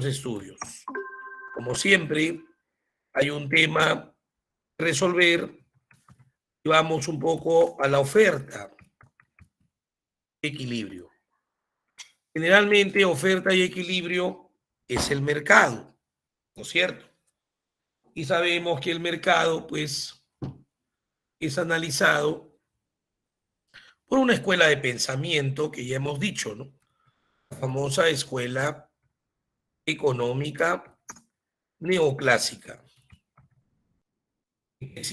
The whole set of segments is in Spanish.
estudios. Como siempre, hay un tema que resolver y vamos un poco a la oferta. Equilibrio. Generalmente, oferta y equilibrio es el mercado, ¿no es cierto? Y sabemos que el mercado, pues, es analizado por una escuela de pensamiento que ya hemos dicho, ¿no? La famosa escuela económica neoclásica. En el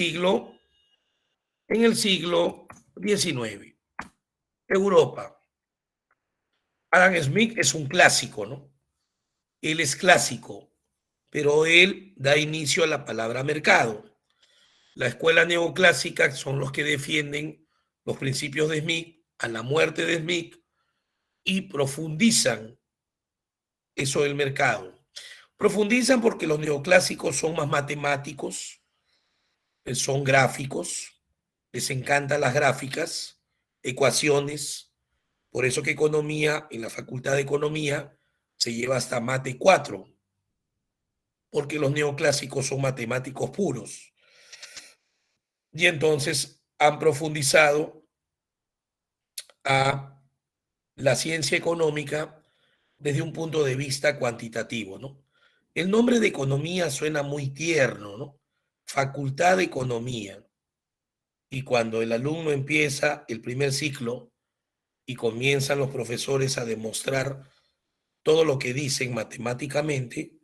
siglo XIX, Europa. Adam Smith es un clásico, ¿no? Él es clásico, pero él da inicio a la palabra mercado. La escuela neoclásica son los que defienden los principios de Smith a la muerte de Smith y profundizan eso del mercado. Profundizan porque los neoclásicos son más matemáticos, son gráficos, les encantan las gráficas, ecuaciones. Por eso que economía, en la facultad de economía, se lleva hasta mate 4, porque los neoclásicos son matemáticos puros. Y entonces han profundizado a la ciencia económica desde un punto de vista cuantitativo, ¿no? El nombre de economía suena muy tierno, ¿no? Facultad de economía. Y cuando el alumno empieza el primer ciclo y comienzan los profesores a demostrar todo lo que dicen matemáticamente,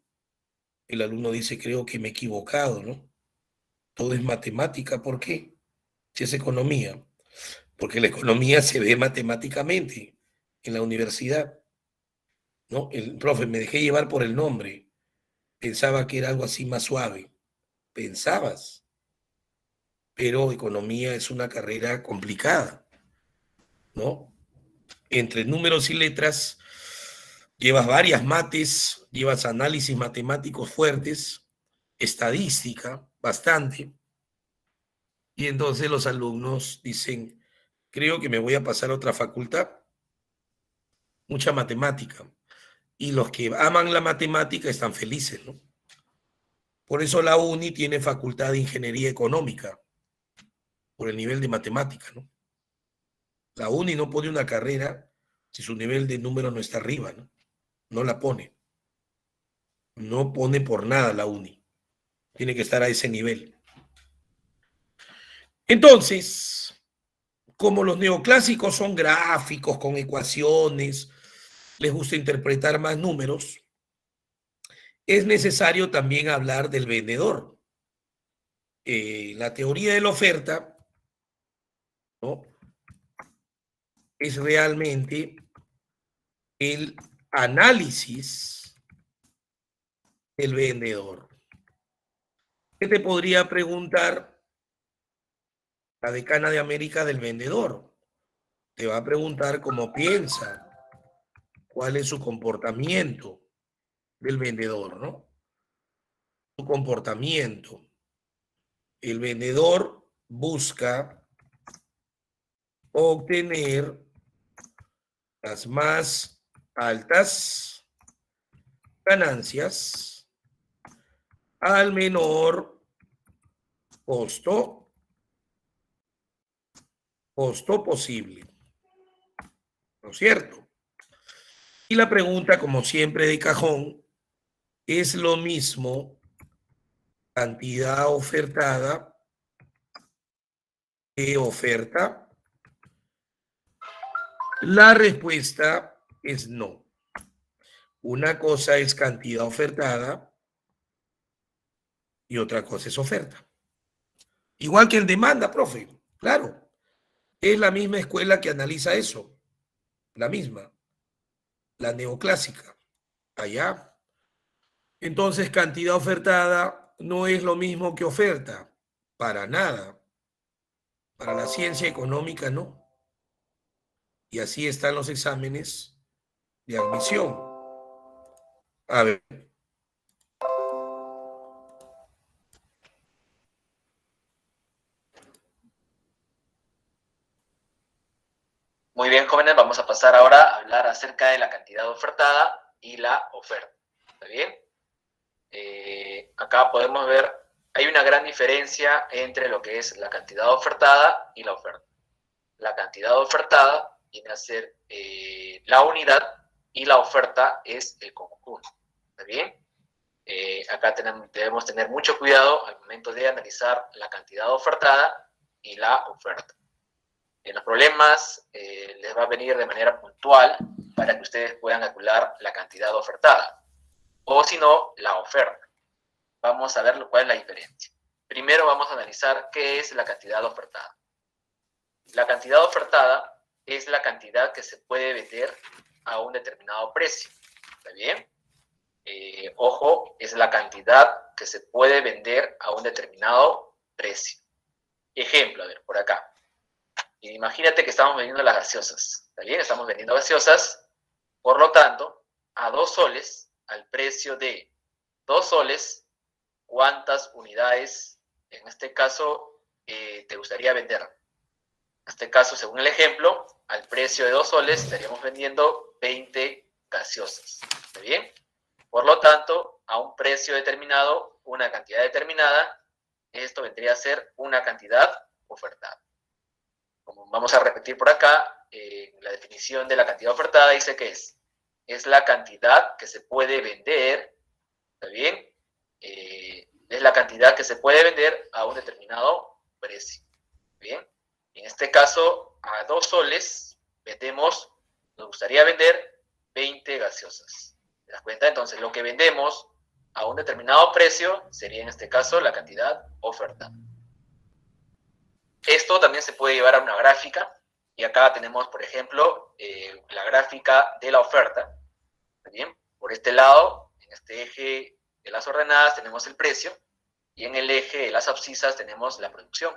el alumno dice, creo que me he equivocado, ¿no? Todo es matemática, ¿por qué? Si es economía. Porque la economía se ve matemáticamente en la universidad, ¿no? El profe, me dejé llevar por el nombre, pensaba que era algo así más suave. Pensabas, pero economía es una carrera complicada, ¿no? Entre números y letras llevas varias mates, llevas análisis matemáticos fuertes, estadística, bastante, y entonces los alumnos dicen, creo que me voy a pasar a otra facultad, mucha matemática, y los que aman la matemática están felices, ¿no? Por eso la UNI tiene facultad de ingeniería económica, por el nivel de matemática, ¿no? La UNI no pone una carrera si su nivel de número no está arriba, ¿no? No la pone. No pone por nada la UNI. Tiene que estar a ese nivel. Entonces, como los neoclásicos son gráficos con ecuaciones, les gusta interpretar más números, es necesario también hablar del vendedor. La teoría de la oferta, ¿no? Es realmente el análisis del vendedor. ¿Qué te podría preguntar la decana de América del vendedor? Te va a preguntar cómo piensa, cuál es su comportamiento del vendedor, ¿no? Su comportamiento. El vendedor busca obtener las más altas ganancias al menor costo, posible, ¿no es cierto? Y la pregunta, como siempre de cajón, ¿es lo mismo cantidad ofertada que oferta? La respuesta es no. Una cosa es cantidad ofertada y otra cosa es oferta. Igual que en demanda, profe. Claro, es la misma escuela que analiza eso. La misma, la neoclásica. Allá. Entonces, cantidad ofertada no es lo mismo que oferta. Para nada. Para la ciencia económica, no. Y así están los exámenes de admisión. A ver. Muy bien, jóvenes, vamos a pasar ahora a hablar acerca de la cantidad ofertada y la oferta. ¿Está bien? Acá podemos ver, hay una gran diferencia entre lo que es la cantidad ofertada y la oferta. La cantidad ofertada viene a ser la unidad y la oferta es el conjunto. ¿Está bien? Acá debemos tener mucho cuidado al momento de analizar la cantidad ofertada y la oferta. En los problemas les va a venir de manera puntual para que ustedes puedan calcular la cantidad ofertada o si no, la oferta. Vamos a ver cuál es la diferencia. Primero vamos a analizar qué es la cantidad ofertada. La cantidad ofertada es la cantidad que se puede vender a un determinado precio. ¿Está bien? Ojo, es la cantidad que se puede vender a un determinado precio. Ejemplo, a ver, por acá. Imagínate que estamos vendiendo las gaseosas. ¿Está bien? Estamos vendiendo gaseosas. Por lo tanto, a 2 soles, al precio de 2 soles, ¿cuántas unidades, en este caso, te gustaría vender? En este caso, según el ejemplo, al precio de 2 soles estaríamos vendiendo 20 gaseosas. ¿Está bien? Por lo tanto, a un precio determinado, una cantidad determinada, esto vendría a ser una cantidad ofertada. Como vamos a repetir por acá, la definición de la cantidad ofertada dice que es la cantidad que se puede vender, ¿está bien? Es la cantidad que se puede vender a un determinado precio. Bien, en este caso, a 2 soles nos gustaría vender 20 gaseosas. ¿Te das cuenta? Entonces, lo que vendemos a un determinado precio sería en este caso la cantidad oferta. Esto también se puede llevar a una gráfica, y acá tenemos, por ejemplo, la gráfica de la oferta. ¿Bien? Por este lado, en este eje de las ordenadas tenemos el precio, y en el eje de las abscisas tenemos la producción.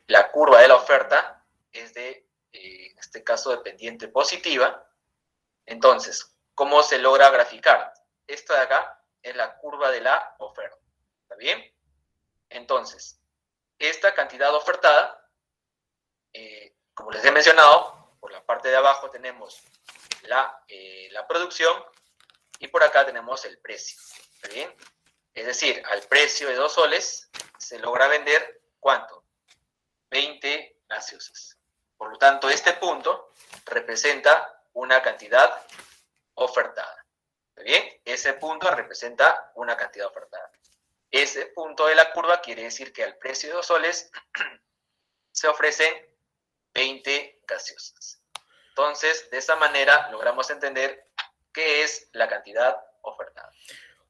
La curva de la oferta es de, en este caso, de pendiente positiva. Entonces, ¿cómo se logra graficar? Esta de acá es la curva de la oferta. ¿Está bien? Entonces, esta cantidad ofertada, como les he mencionado, por la parte de abajo tenemos la producción y por acá tenemos el precio. ¿Está bien? Es decir, al precio de 2 soles se logra vender, ¿cuánto? 20 gaseosas. Por lo tanto, este punto representa una cantidad ofertada. ¿Está bien? Ese punto representa una cantidad ofertada. Ese punto de la curva quiere decir que al precio de 2 soles se ofrecen 20 gaseosas. Entonces, de esa manera logramos entender qué es la cantidad ofertada.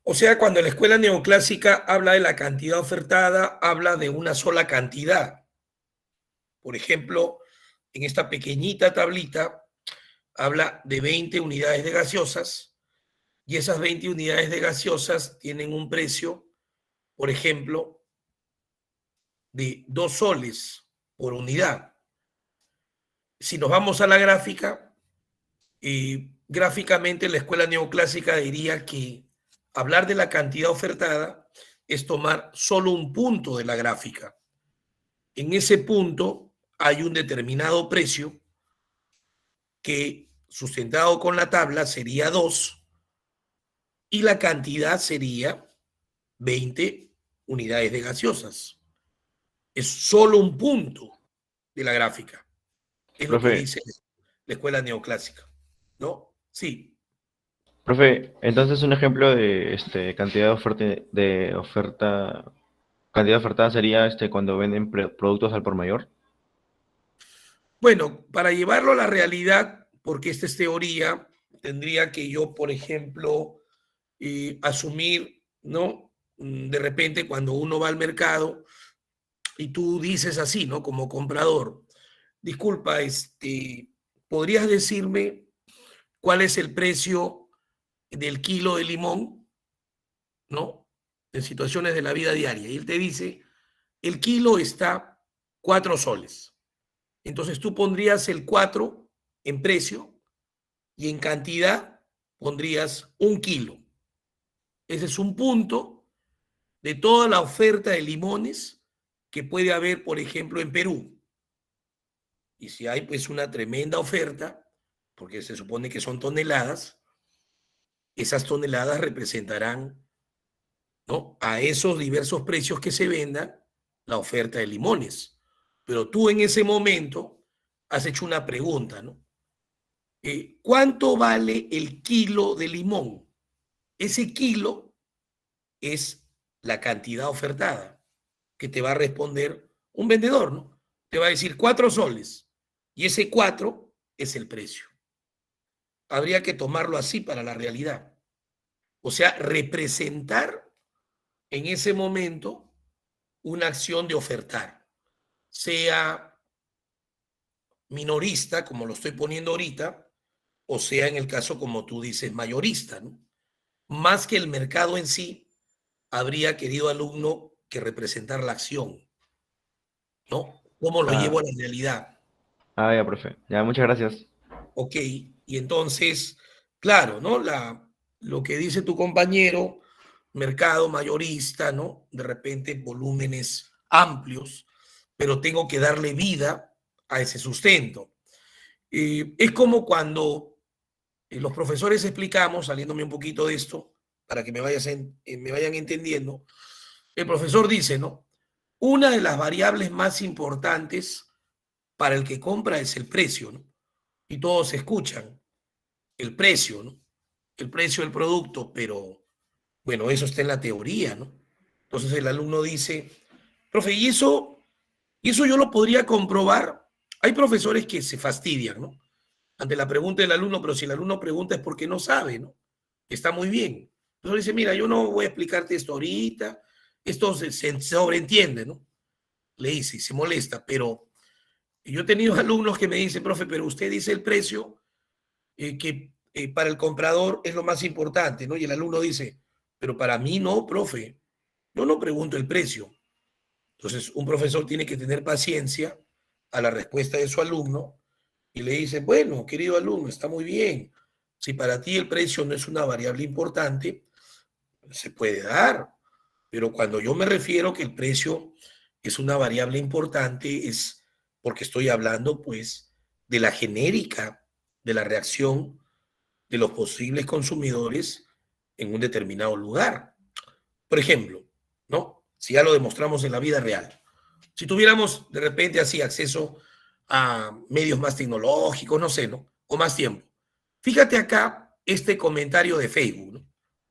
O sea, cuando la escuela neoclásica habla de la cantidad ofertada, habla de una sola cantidad. Por ejemplo, en esta pequeñita tablita habla de 20 unidades de gaseosas y esas 20 unidades de gaseosas tienen un precio, por ejemplo, de 2 soles por unidad. Si nos vamos a la gráfica, gráficamente la escuela neoclásica diría que hablar de la cantidad ofertada es tomar solo un punto de la gráfica. En ese punto hay un determinado precio que, sustentado con la tabla, sería 2 y la cantidad sería 20 unidades de gaseosas. Es solo un punto de la gráfica. Es lo que Profe, dice la escuela neoclásica, ¿no? Sí. profe, entonces un ejemplo de cantidad cantidad ofertada sería cuando venden productos al por mayor. Bueno, para llevarlo a la realidad, porque esta es teoría, tendría que yo, por ejemplo, asumir, ¿no? De repente, cuando uno va al mercado y tú dices así, ¿no? Como comprador, disculpa, ¿podrías decirme cuál es el precio del kilo de limón, ¿no? En situaciones de la vida diaria. Y él te dice, el kilo está 4 soles. Entonces tú pondrías el 4 en precio y en cantidad pondrías 1 kilo. Ese es un punto de toda la oferta de limones que puede haber, por ejemplo, en Perú. Y si hay pues una tremenda oferta, porque se supone que son toneladas, esas toneladas representarán, ¿no?, a esos diversos precios que se vendan la oferta de limones. Pero tú en ese momento has hecho una pregunta, ¿no? ¿Cuánto vale el kilo de limón? Ese kilo es la cantidad ofertada que te va a responder un vendedor, ¿no? Te va a decir 4 soles y ese 4 es el precio. Habría que tomarlo así para la realidad. O sea, representar en ese momento una acción de ofertar, sea minorista, como lo estoy poniendo ahorita, o sea, en el caso, como tú dices, mayorista, ¿no? Más que el mercado en sí, habría, querido alumno, que representar la acción, ¿no? ¿Cómo lo llevo Ah, a la realidad? ya, profe. Ya, muchas gracias. Ok, y entonces, claro, ¿no? Lo que dice tu compañero, mercado mayorista, ¿no? De repente volúmenes amplios, pero tengo que darle vida a ese sustento. Es como cuando los profesores explicamos, saliéndome un poquito de esto, para que me vayan entendiendo, el profesor dice, ¿no? Una de las variables más importantes para el que compra es el precio, ¿no? Y todos escuchan el precio, ¿no? El precio del producto, pero bueno, eso está en la teoría, ¿no? Entonces el alumno dice, profe, ¿y eso yo lo podría comprobar? Hay profesores que se fastidian, ¿no? Ante la pregunta del alumno, pero si el alumno pregunta es porque no sabe, ¿no? Está muy bien. Entonces dice, mira, yo no voy a explicarte esto ahorita, esto se sobreentiende, ¿no? Le dice y se molesta, pero yo he tenido alumnos que me dicen, profe, pero usted dice el precio que para el comprador es lo más importante, ¿no? Y el alumno dice, pero para mí no, profe, yo no pregunto el precio. Entonces, un profesor tiene que tener paciencia a la respuesta de su alumno y le dice, bueno, querido alumno, está muy bien. Si para ti el precio no es una variable importante, se puede dar. Pero cuando yo me refiero que el precio es una variable importante, es porque estoy hablando, pues, de la genérica de la reacción de los posibles consumidores en un determinado lugar. Por ejemplo, ¿no? Si ya lo demostramos en la vida real, si tuviéramos de repente así acceso a medios más tecnológicos, no sé, ¿no? O más tiempo. Fíjate acá este comentario de Facebook, ¿no?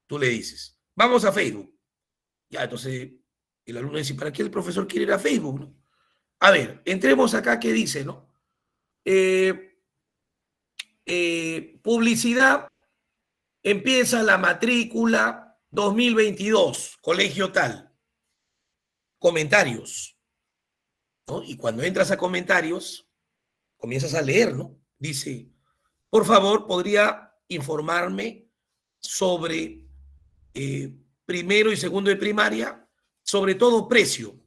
Tú le dices, vamos a Facebook. Ya, entonces el alumno dice, ¿para qué el profesor quiere ir a Facebook, no? A ver, entremos acá, ¿qué dice, no? Eh, publicidad, empieza la matrícula 2022, colegio tal. Comentarios, ¿no? Y cuando entras a comentarios, comienzas a leer, ¿no? Dice, por favor, ¿podría informarme sobre primero y segundo de primaria? Sobre todo precio,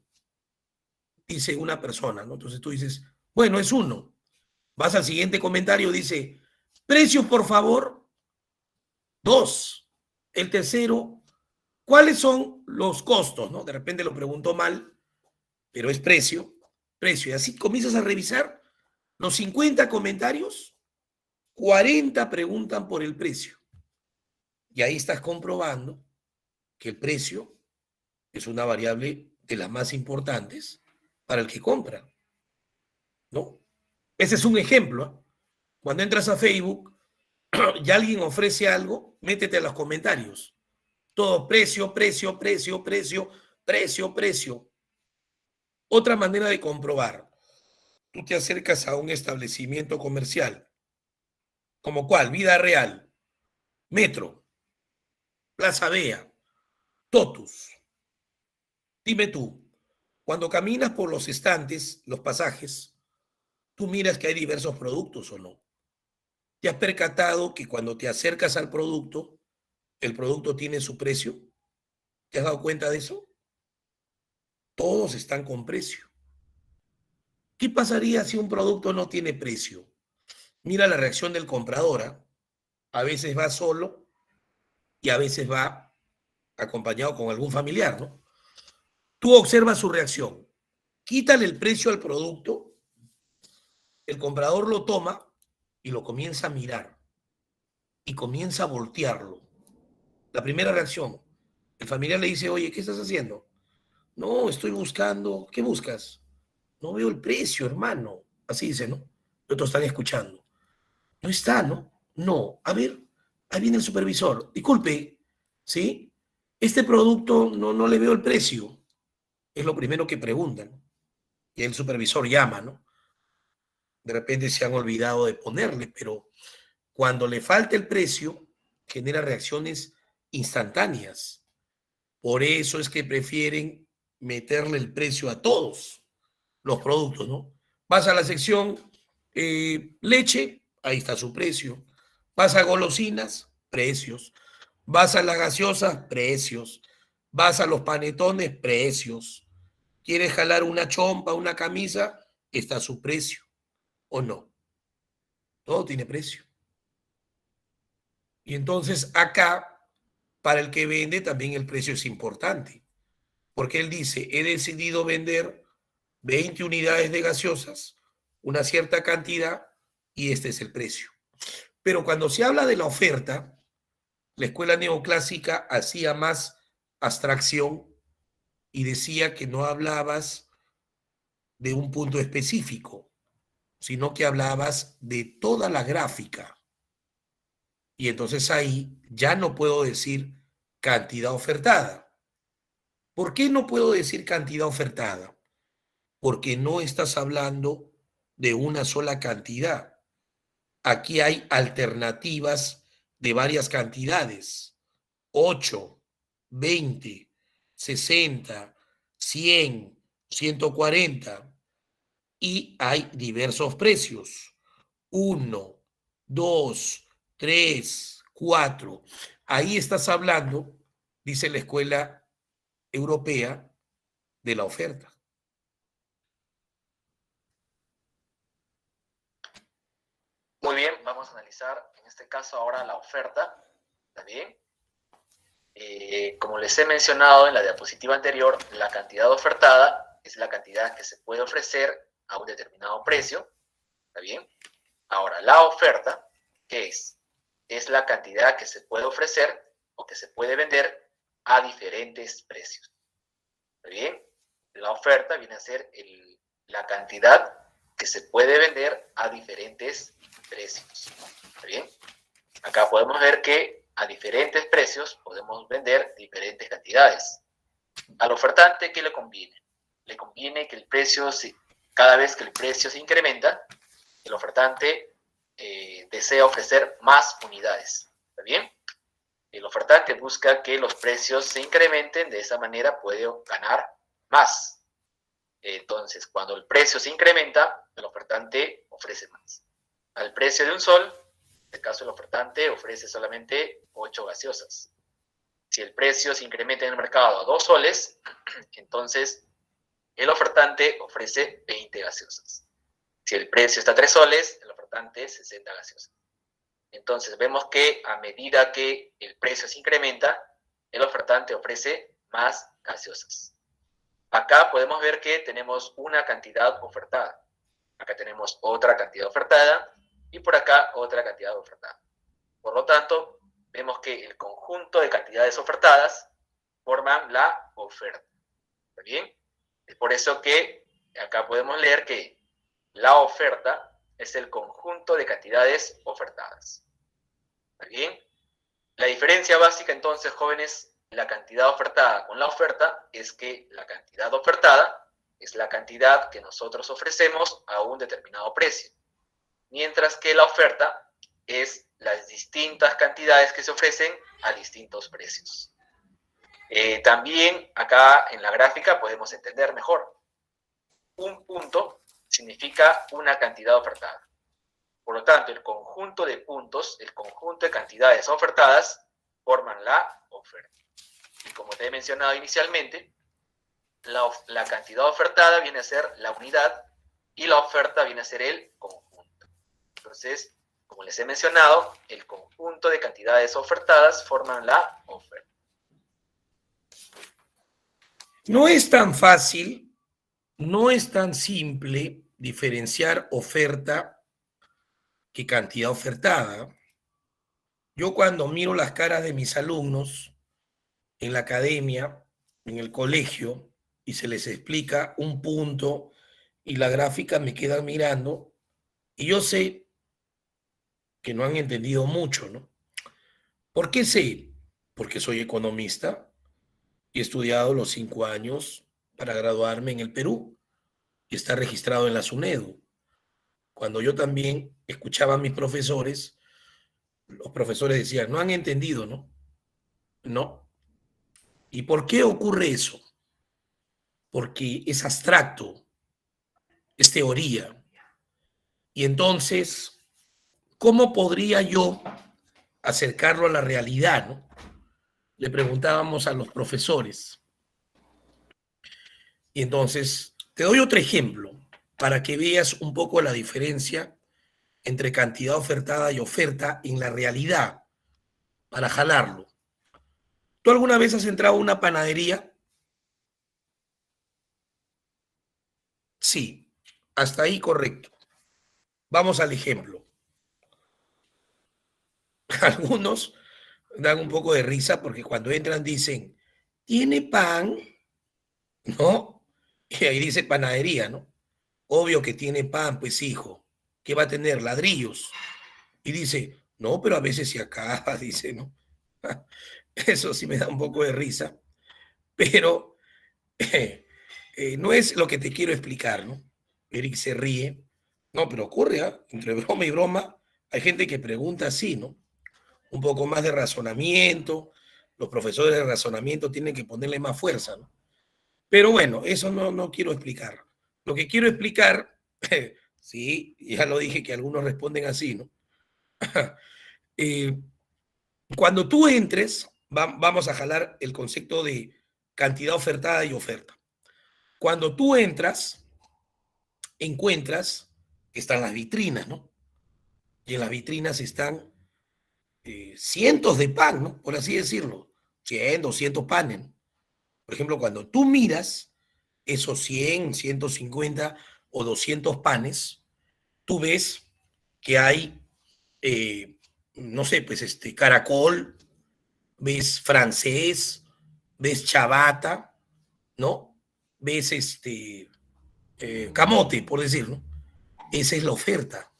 dice una persona, ¿no? Entonces tú dices, bueno, es uno. Vas al siguiente comentario, dice, precios, por favor, dos. El tercero, ¿cuáles son los costos? ¿No? De repente lo preguntó mal, pero es precio, precio. Y así comienzas a revisar los 50 comentarios, 40 preguntan por el precio. Y ahí estás comprobando que el precio es una variable de las más importantes para el que compra, ¿no? Ese es un ejemplo, ¿eh? Cuando entras a Facebook y alguien ofrece algo, métete a los comentarios. Todo precio, precio, precio, precio, precio, precio. Otra manera de comprobar. Tú te acercas a un establecimiento comercial. ¿Como cuál? Vida Real, Metro, Plaza Vea, Totus. Dime tú, cuando caminas por los estantes, los pasajes, tú miras que hay diversos productos o no. ¿Te has percatado que cuando te acercas al producto, el producto tiene su precio? ¿Te has dado cuenta de eso? Todos están con precio. ¿Qué pasaría si un producto no tiene precio? Mira la reacción del comprador, ¿eh? A veces va solo y a veces va acompañado con algún familiar, ¿no? Tú observas su reacción. Quítale el precio al producto, el comprador lo toma y lo comienza a mirar y comienza a voltearlo. La primera reacción, el familiar le dice, oye, ¿qué estás haciendo? No, estoy buscando. ¿Qué buscas? No veo el precio, hermano. Así dice, ¿no? Los otros están escuchando. No está, ¿no? No. A ver, ahí viene el supervisor. Disculpe, ¿sí? Este producto no le veo el precio. Es lo primero que preguntan. Y el supervisor llama, ¿no? De repente se han olvidado de ponerle, pero cuando le falta el precio, genera reacciones instantáneas. Por eso es que prefieren meterle el precio a todos los productos, ¿no? Vas a la sección leche, ahí está su precio. Vas a golosinas, precios. Vas a las gaseosas, precios. Vas a los panetones, precios. ¿Quieres jalar una chompa, una camisa? Está su precio, ¿o no? Todo tiene precio. Y entonces acá, para el que vende, también el precio es importante. Porque él dice, he decidido vender 20 unidades de gaseosas, una cierta cantidad, y este es el precio. Pero cuando se habla de la oferta, la escuela neoclásica hacía más abstracción y decía que no hablabas de un punto específico, sino que hablabas de toda la gráfica. Y entonces ahí ya no puedo decir cantidad ofertada. ¿Por qué no puedo decir cantidad ofertada? Porque no estás hablando de una sola cantidad. Aquí hay alternativas de varias cantidades: 8, 20, 60, 100, 140, y hay diversos precios: 1, 2, 3, 4. Ahí estás hablando, dice la escuela europea, de la oferta. Muy bien, vamos a analizar en este caso ahora la oferta. ¿Está bien? Como les he mencionado en la diapositiva anterior, la cantidad ofertada es la cantidad que se puede ofrecer a un determinado precio. ¿Está bien? Ahora, la oferta, ¿qué es? Es la cantidad que se puede ofrecer o que se puede vender a diferentes precios. ¿Está bien? La oferta viene a ser la cantidad que se puede vender a diferentes precios. ¿Está bien? Acá podemos ver que a diferentes precios podemos vender diferentes cantidades. Al ofertante, ¿qué le conviene? Le conviene que el precio, cada vez que el precio se incrementa, el ofertante desea ofrecer más unidades. ¿Está bien? El ofertante busca que los precios se incrementen, de esa manera puede ganar más. Entonces, cuando el precio se incrementa, el ofertante ofrece más. Al precio de un sol, en este caso el ofertante ofrece solamente 8 gaseosas. Si el precio se incrementa en el mercado a 2 soles, entonces el ofertante ofrece 20 gaseosas. Si el precio está a 3 soles, el ofertante 60 gaseosas. Entonces vemos que a medida que el precio se incrementa, el ofertante ofrece más gaseosas. Acá podemos ver que tenemos una cantidad ofertada. Acá tenemos otra cantidad ofertada y por acá otra cantidad ofertada. Por lo tanto, vemos que el conjunto de cantidades ofertadas forman la oferta. ¿Está bien? Es por eso que acá podemos leer que la oferta es el conjunto de cantidades ofertadas. ¿Está bien? La diferencia básica entonces, jóvenes, la cantidad ofertada con la oferta es que la cantidad ofertada es la cantidad que nosotros ofrecemos a un determinado precio, mientras que la oferta es las distintas cantidades que se ofrecen a distintos precios. También acá en la gráfica podemos entender mejor. Un punto significa una cantidad ofertada. Por lo tanto, el conjunto de puntos, el conjunto de cantidades ofertadas, forman la oferta. Y como te he mencionado inicialmente, la cantidad ofertada viene a ser la unidad y la oferta viene a ser el conjunto. Entonces, como les he mencionado, el conjunto de cantidades ofertadas forman la oferta. No es tan fácil, no es tan simple diferenciar oferta que cantidad ofertada. Yo cuando miro las caras de mis alumnos, en la academia, en el colegio, y se les explica un punto y la gráfica me quedan mirando y yo sé que no han entendido mucho, ¿no? ¿Por qué sé? Porque soy economista y he estudiado los 5 años para graduarme en el Perú y está registrado en la SUNEDU. Cuando yo también escuchaba a mis profesores, los profesores decían, no han entendido, ¿no? No. ¿Y por qué ocurre eso? Porque es abstracto, es teoría. Y entonces, ¿cómo podría yo acercarlo a la realidad, ¿no? Le preguntábamos a los profesores. Y entonces, te doy otro ejemplo para que veas un poco la diferencia entre cantidad ofertada y oferta en la realidad, para jalarlo. ¿Tú alguna vez has entrado a una panadería? Sí, hasta ahí correcto. Vamos al ejemplo. Algunos dan un poco de risa porque cuando entran dicen, ¿tiene pan? ¿No? Y ahí dice panadería, ¿no? Obvio que tiene pan, pues hijo. ¿Qué va a tener? Ladrillos. Y dice, no, pero a veces se acaba, dice, ¿no? Eso sí me da un poco de risa, pero no es lo que te quiero explicar, ¿no? Eric se ríe. No, pero ocurre, ¿eh? Entre broma y broma, hay gente que pregunta así, ¿no? Un poco más de razonamiento. Los profesores de razonamiento tienen que ponerle más fuerza, ¿no? Pero bueno, eso no quiero explicar. Lo que quiero explicar, sí, ya lo dije que algunos responden así, ¿no? eh, Cuando tú entres, vamos a jalar el concepto de cantidad ofertada y oferta. Cuando tú entras, encuentras que están las vitrinas, ¿no? Y en las vitrinas están cientos de pan, ¿no? Por así decirlo, 100, 200 panes, ¿no? Por ejemplo, cuando tú miras esos 100, 150 o 200 panes, tú ves que hay, no sé, pues caracol, ves francés, ves chabata, ¿no? Ves camote, por decir, ¿no? Esa es la oferta.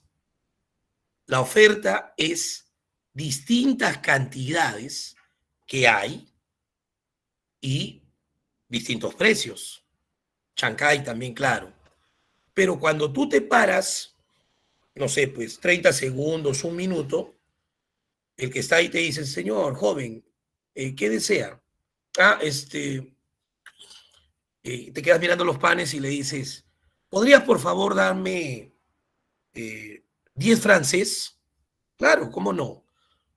La oferta es distintas cantidades que hay y distintos precios. Chancay también, claro. Pero cuando tú te paras, no sé, pues 30 segundos, un minuto, el que está ahí te dice, señor, joven, ¿qué desea? Ah, te quedas mirando los panes y le dices, ¿podrías por favor darme 10 francés? Claro, ¿cómo no?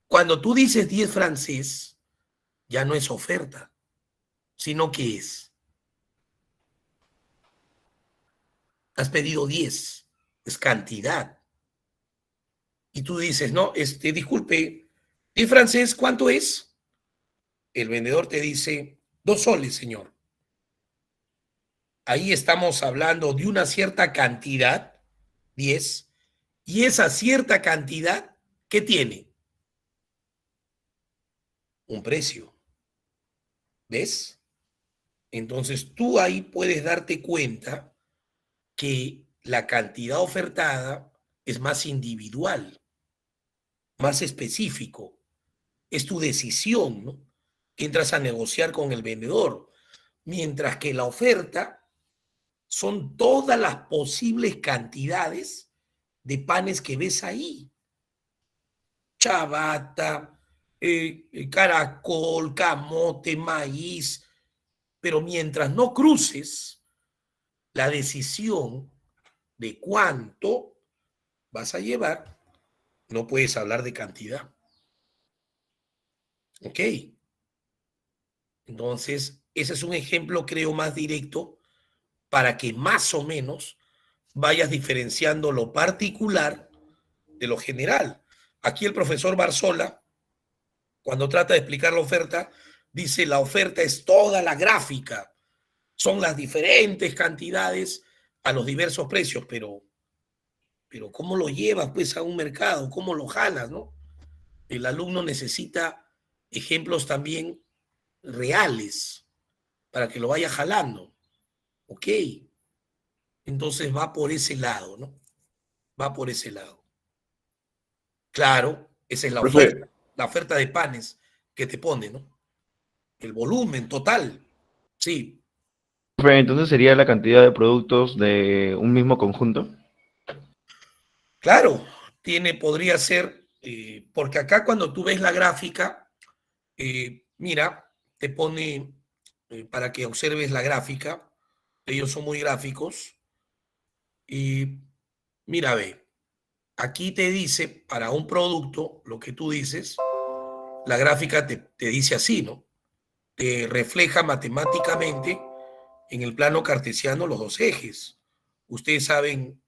Cuando tú dices 10 francés, ya no es oferta, sino que has pedido 10, es cantidad. Y tú dices, no, disculpe, 10 francés, ¿cuánto es? El vendedor te dice, 2 soles, señor. Ahí estamos hablando de una cierta cantidad, 10, y esa cierta cantidad, ¿qué tiene? Un precio. ¿Ves? Entonces tú ahí puedes darte cuenta que la cantidad ofertada es más individual, más específico. Es tu decisión, ¿no? Entras a negociar con el vendedor, mientras que la oferta son todas las posibles cantidades de panes que ves ahí. Chabata, caracol, camote, maíz, pero mientras no cruces la decisión de cuánto vas a llevar, no puedes hablar de cantidad. ¿Ok? Entonces, ese es un ejemplo, creo, más directo para que más o menos vayas diferenciando lo particular de lo general. Aquí el profesor Barzola, cuando trata de explicar la oferta, dice la oferta es toda la gráfica, son las diferentes cantidades a los diversos precios, pero ¿cómo lo llevas pues a un mercado? ¿Cómo lo jalas, no? El alumno necesita ejemplos también reales para que lo vaya jalando. Ok. Entonces va por ese lado, ¿no? Va por ese lado. Claro, esa es Profe, la oferta de panes que te pone, ¿no? El volumen total. Sí, profe, entonces sería la cantidad de productos de un mismo conjunto. claro, podría ser, porque acá cuando tú ves la gráfica, mira, te pone para que observes la gráfica, ellos son muy gráficos, y mira, ve, aquí te dice para un producto, lo que tú dices, la gráfica te dice así, ¿no? Te refleja matemáticamente en el plano cartesiano los dos ejes. Ustedes saben,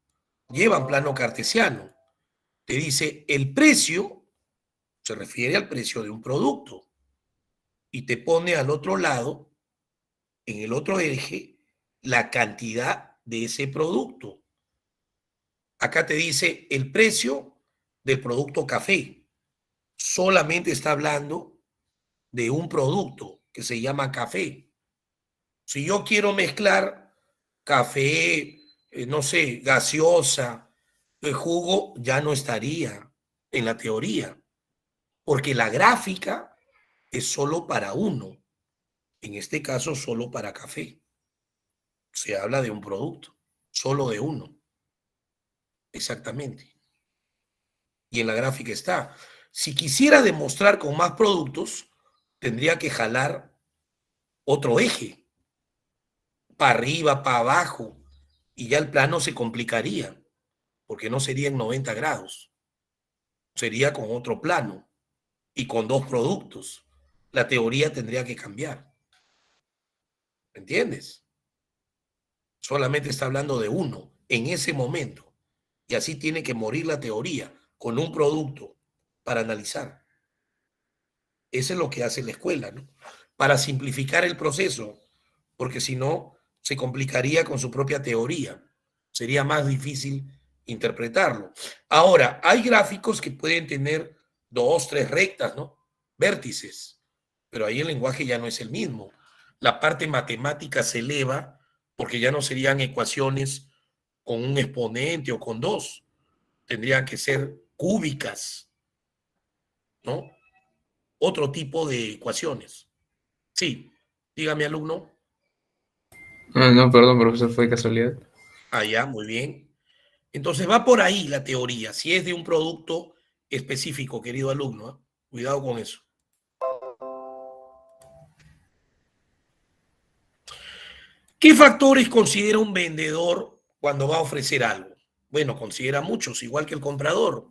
llevan plano cartesiano. Te dice el precio, se refiere al precio de un producto, y te pone al otro lado, en el otro eje, la cantidad de ese producto. Acá te dice el precio del producto café. Solamente está hablando de un producto que se llama café. Si yo quiero mezclar café, no sé, gaseosa, jugo, ya no estaría en la teoría, porque la gráfica es solo para uno, en este caso solo para café. Se habla de un producto, solo de uno, exactamente. Y en la gráfica está. Si quisiera demostrar con más productos, tendría que jalar otro eje, para arriba, para abajo, y ya el plano se complicaría, porque no sería en 90 grados, sería con otro plano y con dos productos. La teoría tendría que cambiar, ¿entiendes? Solamente está hablando de uno en ese momento, y así tiene que morir la teoría con un producto para analizar. Eso es lo que hace la escuela, ¿no? Para simplificar el proceso, porque si no, se complicaría con su propia teoría. Sería más difícil interpretarlo. Ahora, hay gráficos que pueden tener dos, tres rectas, ¿no? Vértices, pero ahí el lenguaje ya no es el mismo. La parte matemática se eleva porque ya no serían ecuaciones con un exponente o con dos. Tendrían que ser cúbicas, ¿no? Otro tipo de ecuaciones. Sí, dígame, alumno. Ah, no, perdón, profesor, fue casualidad. Ah, ya, muy bien. Entonces va por ahí la teoría, si es de un producto específico, querido alumno, ¿eh? Cuidado con eso. ¿Qué factores considera un vendedor cuando va a ofrecer algo? Bueno, considera muchos, igual que el comprador,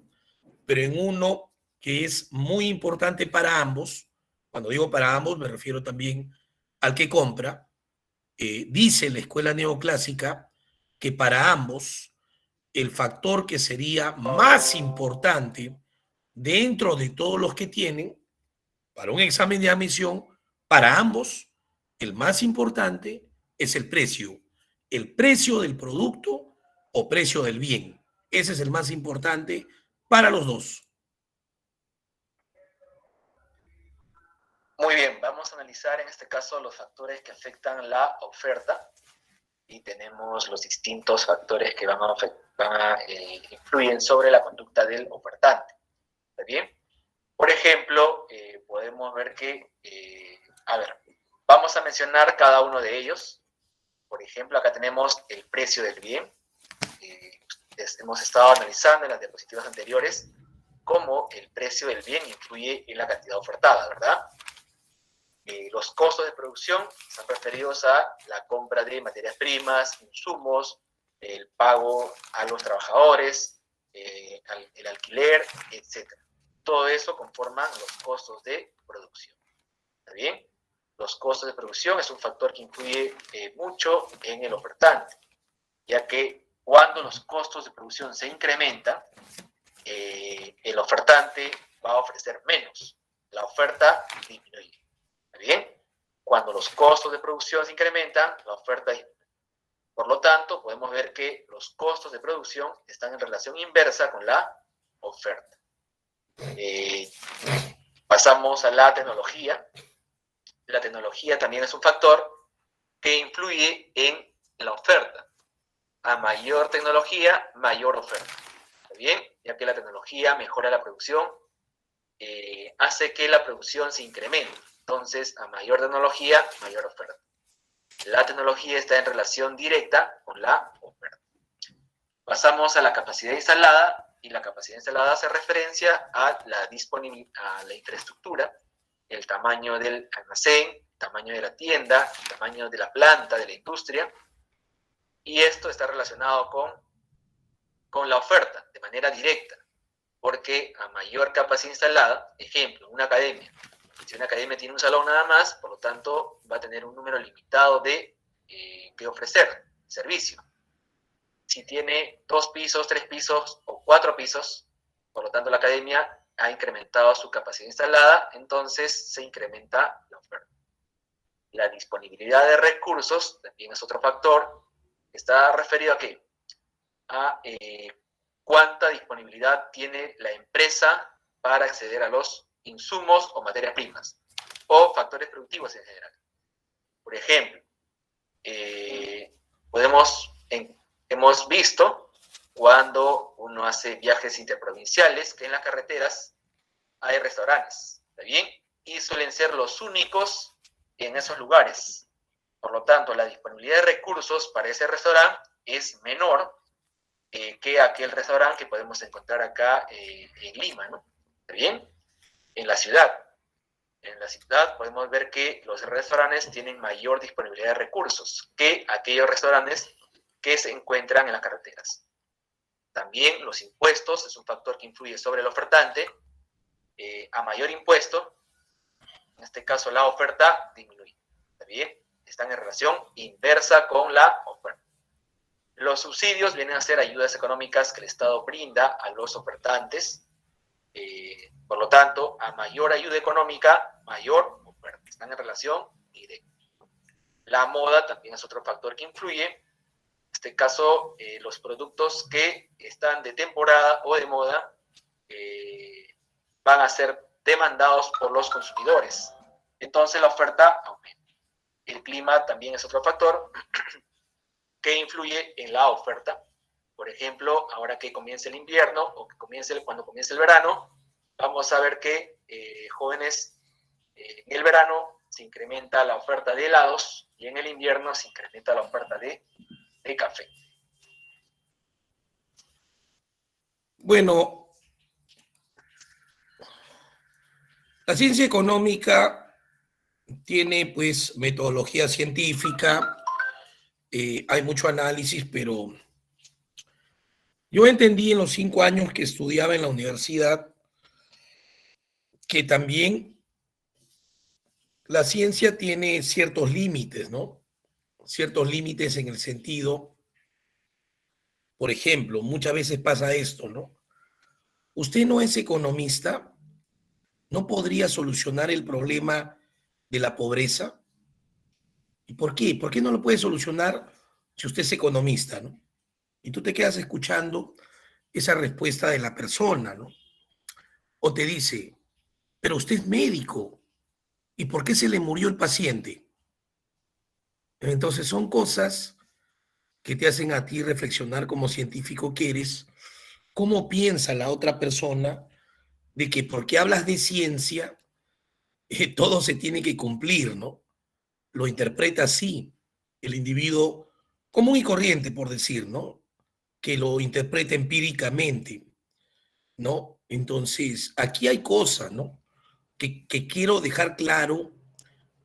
pero en uno que es muy importante para ambos, cuando digo para ambos me refiero también al que compra, dice la escuela neoclásica que para ambos el factor que sería más importante dentro de todos los que tienen para un examen de admisión, para ambos, el más importante es el precio del producto o precio del bien. Ese es el más importante para los dos. Muy bien, vamos a analizar en este caso los factores que afectan la oferta y tenemos los distintos factores que influyen sobre la conducta del ofertante. ¿Está bien? Por ejemplo, podemos ver que, vamos a mencionar cada uno de ellos. Por ejemplo, acá tenemos el precio del bien. Hemos estado analizando en las diapositivas anteriores cómo el precio del bien influye en la cantidad ofertada, ¿verdad? Los costos de producción están referidos a la compra de materias primas, insumos, el pago a los trabajadores, el alquiler, etc. Todo eso conforman los costos de producción. ¿Está bien? Los costos de producción es un factor que influye mucho en el ofertante, ya que cuando los costos de producción se incrementan, el ofertante va a ofrecer menos, la oferta disminuye. ¿Está bien? Cuando los costos de producción se incrementan, la oferta disminuye. Por lo tanto, podemos ver que los costos de producción están en relación inversa con la oferta. Pasamos a la tecnología. La tecnología tecnología también es un factor que influye en la oferta. A mayor tecnología, mayor oferta. ¿Está bien? Ya que la tecnología mejora la producción, hace que la producción se incremente. Entonces, a mayor tecnología, mayor oferta. La tecnología está en relación directa con la oferta. Pasamos a la capacidad instalada, y la capacidad instalada hace referencia a la infraestructura, el tamaño del almacén, el tamaño de la tienda, el tamaño de la planta, de la industria, y esto está relacionado con la oferta de manera directa, porque a mayor capacidad instalada, ejemplo, una academia, si una academia tiene un salón nada más, por lo tanto va a tener un número limitado de que ofrecer servicio. Si tiene 2 pisos, 3 pisos o 4 pisos, por lo tanto la academia ha incrementado su capacidad instalada, entonces se incrementa la oferta. La disponibilidad de recursos también es otro factor. Está referido a qué? A cuánta disponibilidad tiene la empresa para acceder a los insumos o materias primas, o factores productivos en general. Por ejemplo, hemos visto cuando uno hace viajes interprovinciales que en las carreteras hay restaurantes, ¿está bien? Y suelen ser los únicos en esos lugares. Por lo tanto, la disponibilidad de recursos para ese restaurante es menor que aquel restaurante que podemos encontrar acá en Lima, ¿no? ¿Está bien? En la ciudad. En la ciudad podemos ver que los restaurantes tienen mayor disponibilidad de recursos que aquellos restaurantes que se encuentran en las carreteras. También los impuestos es un factor que influye sobre el ofertante. A mayor impuesto, en este caso la oferta disminuye. ¿Está bien? Están en relación inversa con la oferta. Los subsidios vienen a ser ayudas económicas que el Estado brinda a los ofertantes. Por lo tanto, a mayor ayuda económica, mayor oferta. Están en relación directa. La moda también es otro factor que influye. En este caso, los productos que están de temporada o de moda van a ser demandados por los consumidores. Entonces, la oferta aumenta. El clima también es otro factor que influye en la oferta. Por ejemplo, ahora que comience el invierno o que cuando comience el verano, vamos a ver que jóvenes, en el verano se incrementa la oferta de helados y en el invierno se incrementa la oferta de café. Bueno, la ciencia económica tiene pues metodología científica, hay mucho análisis, pero yo entendí en los 5 años que estudiaba en la universidad que también la ciencia tiene ciertos límites, ¿no? Ciertos límites en el sentido, por ejemplo, muchas veces pasa esto, ¿no? Usted no es economista, no podría solucionar el problema de la pobreza. ¿Y por qué? ¿Por qué no lo puede solucionar si usted es economista, ¿no? Y tú te quedas escuchando esa respuesta de la persona, ¿no? O te dice, pero usted es médico, ¿y por qué se le murió el paciente? Entonces son cosas que te hacen a ti reflexionar como científico que eres, cómo piensa la otra persona de que porque hablas de ciencia, todo se tiene que cumplir, ¿no? Lo interpreta así el individuo común y corriente, por decir, ¿no? Que lo interpreta empíricamente, ¿no? Entonces, aquí hay cosas, ¿no? Que quiero dejar claro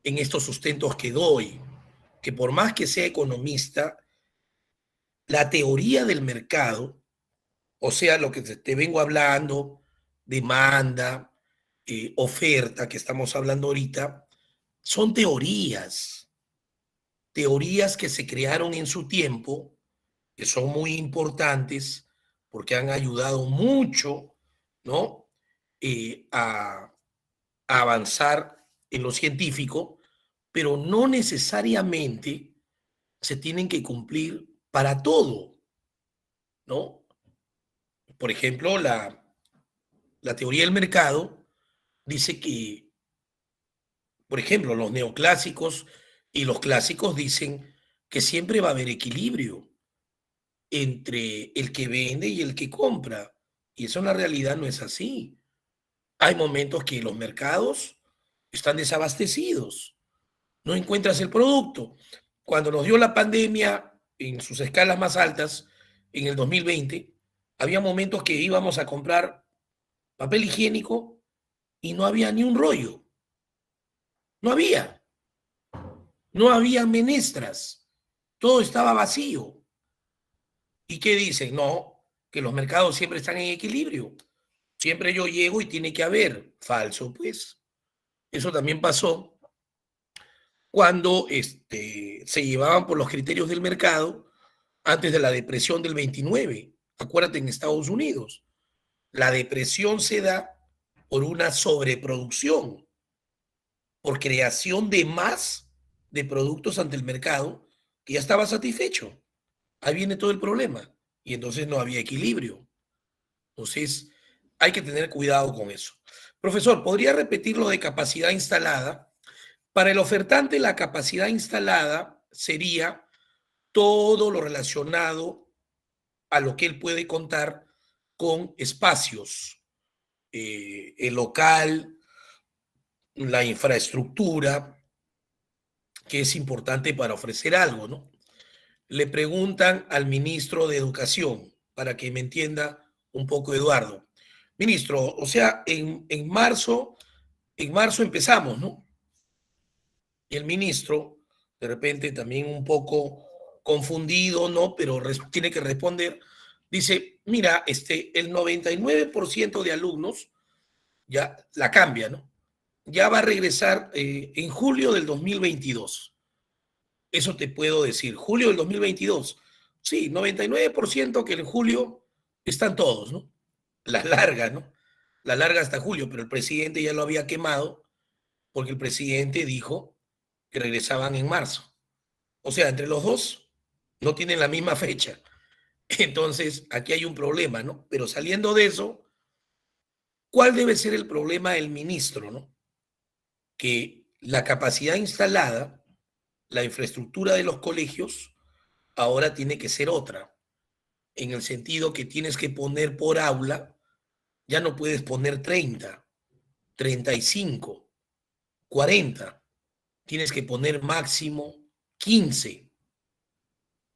en estos sustentos que doy, que por más que sea economista, la teoría del mercado, o sea, lo que te vengo hablando, demanda, oferta, que estamos hablando ahorita, son teorías que se crearon en su tiempo, que son muy importantes porque han ayudado mucho, ¿no? A avanzar en lo científico, pero no necesariamente se tienen que cumplir para todo, ¿no? Por ejemplo, la teoría del mercado dice que Por ejemplo, los neoclásicos y los clásicos dicen que siempre va a haber equilibrio entre el que vende y el que compra. Y eso en la realidad no es así. Hay momentos que los mercados están desabastecidos, no encuentras el producto. Cuando nos dio la pandemia en sus escalas más altas, en el 2020, había momentos que íbamos a comprar papel higiénico y no había ni un rollo, no había, no había menestras, todo estaba vacío. ¿Y qué dicen? No, que los mercados siempre están en equilibrio. Siempre yo llego y tiene que haber. Falso, pues. Eso también pasó cuando se llevaban por los criterios del mercado antes de la depresión del 29. Acuérdate, en Estados Unidos. La depresión se da por una sobreproducción, por creación de más de productos ante el mercado que ya estaba satisfecho. Ahí viene todo el problema. Y entonces no había equilibrio. Entonces, hay que tener cuidado con eso. Profesor, ¿podría repetir lo de capacidad instalada? Para el ofertante, la capacidad instalada sería todo lo relacionado a lo que él puede contar con espacios, el local, la infraestructura, que es importante para ofrecer algo, ¿no? Le preguntan al ministro de Educación, para que me entienda un poco Eduardo. Ministro, o sea, en marzo empezamos, ¿no? Y el ministro, de repente también un poco confundido, ¿no? Pero tiene que responder, dice, mira, el 99% de alumnos ya la cambia, ¿no? Ya va a regresar en julio del 2022. Eso te puedo decir, julio del 2022. Sí, 99% que en julio están todos, ¿no? La larga, ¿no? La larga hasta julio, pero el presidente ya lo había quemado porque el presidente dijo que regresaban en marzo. O sea, entre los dos no tienen la misma fecha. Entonces, aquí hay un problema, ¿no? Pero saliendo de eso, ¿cuál debe ser el problema del ministro, ¿no? Que la capacidad instalada, la infraestructura de los colegios, ahora tiene que ser otra, en el sentido que tienes que poner por aula, ya no puedes poner 30, 35, 40, tienes que poner máximo 15,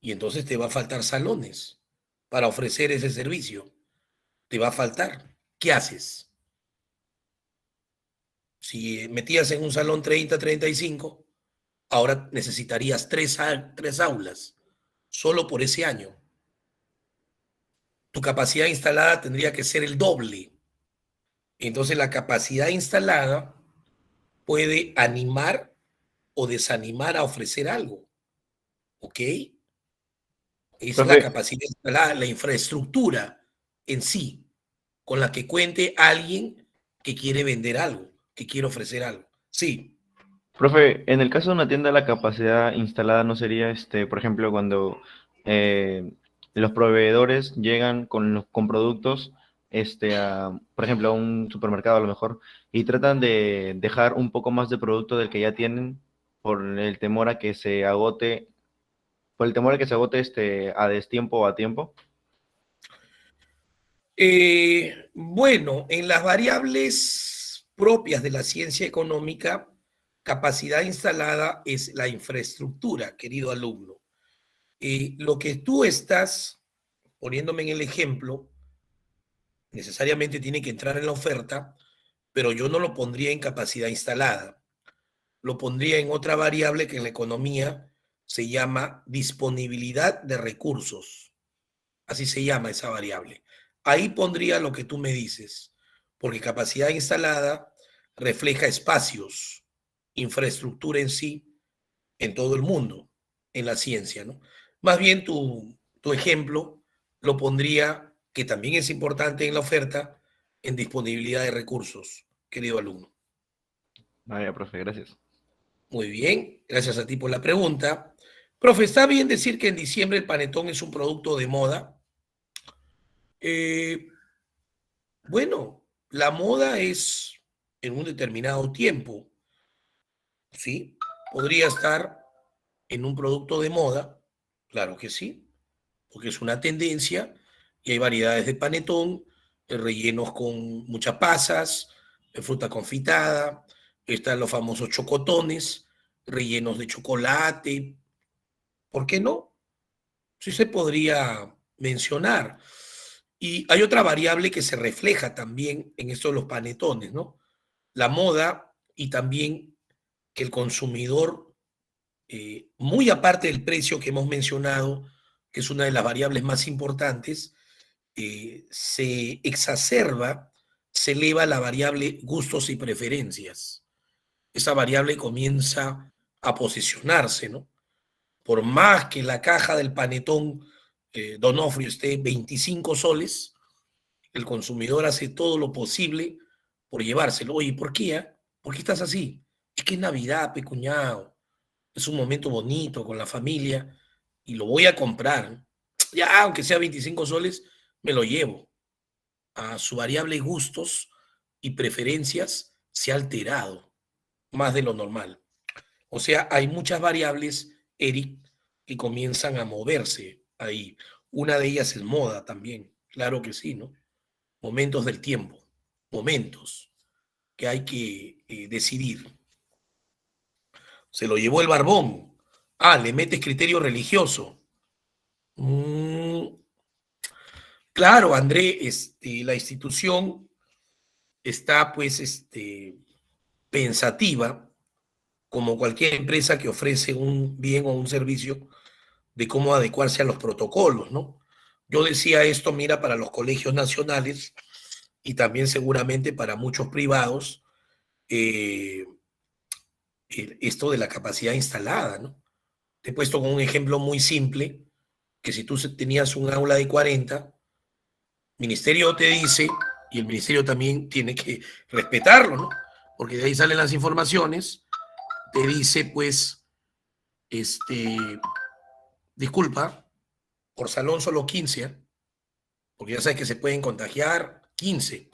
y entonces te va a faltar salones para ofrecer ese servicio. Te va a faltar. ¿Qué haces? Si metías en un salón 30, 35, ahora necesitarías tres aulas solo por ese año. Tu capacidad instalada tendría que ser el doble. Entonces la capacidad instalada puede animar o desanimar a ofrecer algo. ¿Ok? Es la Profe, capacidad instalada, la infraestructura en sí, con la que cuente alguien que quiere vender algo, que quiere ofrecer algo. Sí. profe, en el caso de una tienda, la capacidad instalada no sería, por ejemplo, cuando eh, los proveedores llegan con productos, por ejemplo, a un supermercado a lo mejor, y tratan de dejar un poco más de producto del que ya tienen por el temor a que se agote, por el temor a que se agote a destiempo o a tiempo. Bueno, en las variables propias de la ciencia económica, capacidad instalada es la infraestructura, querido alumno. Lo que tú estás poniéndome en el ejemplo, necesariamente tiene que entrar en la oferta, pero yo no lo pondría en capacidad instalada. Lo pondría en otra variable que en la economía se llama disponibilidad de recursos. Así se llama esa variable. Ahí pondría lo que tú me dices, porque capacidad instalada refleja espacios, infraestructura en sí, en todo el mundo, en la ciencia, ¿no? Más bien tu ejemplo lo pondría, que también es importante en la oferta, en disponibilidad de recursos, querido alumno. Vaya, profe, gracias. Muy bien, gracias a ti por la pregunta. Profe, ¿está bien decir que en diciembre el panetón es un producto de moda? Eh, bueno, la moda es en un determinado tiempo. ¿sí? Podría estar en un producto de moda, claro que sí, porque es una tendencia y hay variedades de panetón, rellenos con muchas pasas, fruta confitada, están los famosos chocotones, rellenos de chocolate, ¿por qué no? Sí se podría mencionar. Y hay otra variable que se refleja también en esto de los panetones, ¿no? La moda y también que el consumidor, muy aparte del precio que hemos mencionado, que es una de las variables más importantes, se exacerba, se eleva la variable gustos y preferencias. Esa variable comienza a posicionarse, ¿no? Por más que la caja del panetón Donofrio esté 25 soles, el consumidor hace todo lo posible por llevárselo. Oye, ¿por qué? ¿Por qué estás así? Es que es Navidad, pecuñado. Es un momento bonito con la familia y lo voy a comprar. Ya, aunque sea 25 soles, me lo llevo. A su variable gustos y preferencias se ha alterado más de lo normal. O sea, hay muchas variables, Eric, que comienzan a moverse ahí. Una de ellas es moda también, claro que sí, ¿no? Momentos del tiempo, momentos que hay que decidir. Se lo llevó el barbón. Ah, le metes criterio religioso. Mm, claro, André, la institución está pues pensativa, como cualquier empresa que ofrece un bien o un servicio, de cómo adecuarse a los protocolos, ¿no? Yo decía esto, mira, para los colegios nacionales y también seguramente para muchos privados, eh, esto de la capacidad instalada, ¿no? Te he puesto con un ejemplo muy simple, que si tú tenías un aula de 40, el ministerio te dice, y el ministerio también tiene que respetarlo, ¿no? Porque de ahí salen las informaciones, te dice, pues, disculpa, por salón solo 15, ¿eh? Porque ya sabes que se pueden contagiar 15.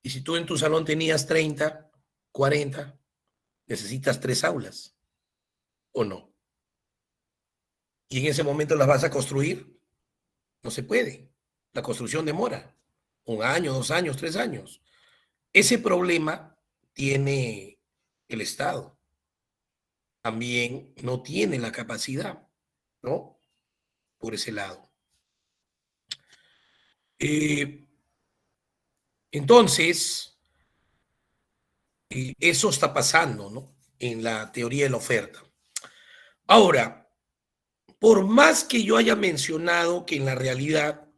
Y si tú en tu salón tenías 30, 40, necesitas 3 aulas, ¿o no? Y en ese momento las vas a construir, no se puede. La construcción demora 1 año, 2 años, 3 años. Ese problema tiene el Estado. También no tiene la capacidad, ¿no? Por ese lado. Eh, entonces, eso está pasando, ¿no? En la teoría de la oferta. Ahora, por más que yo haya mencionado que en la realidad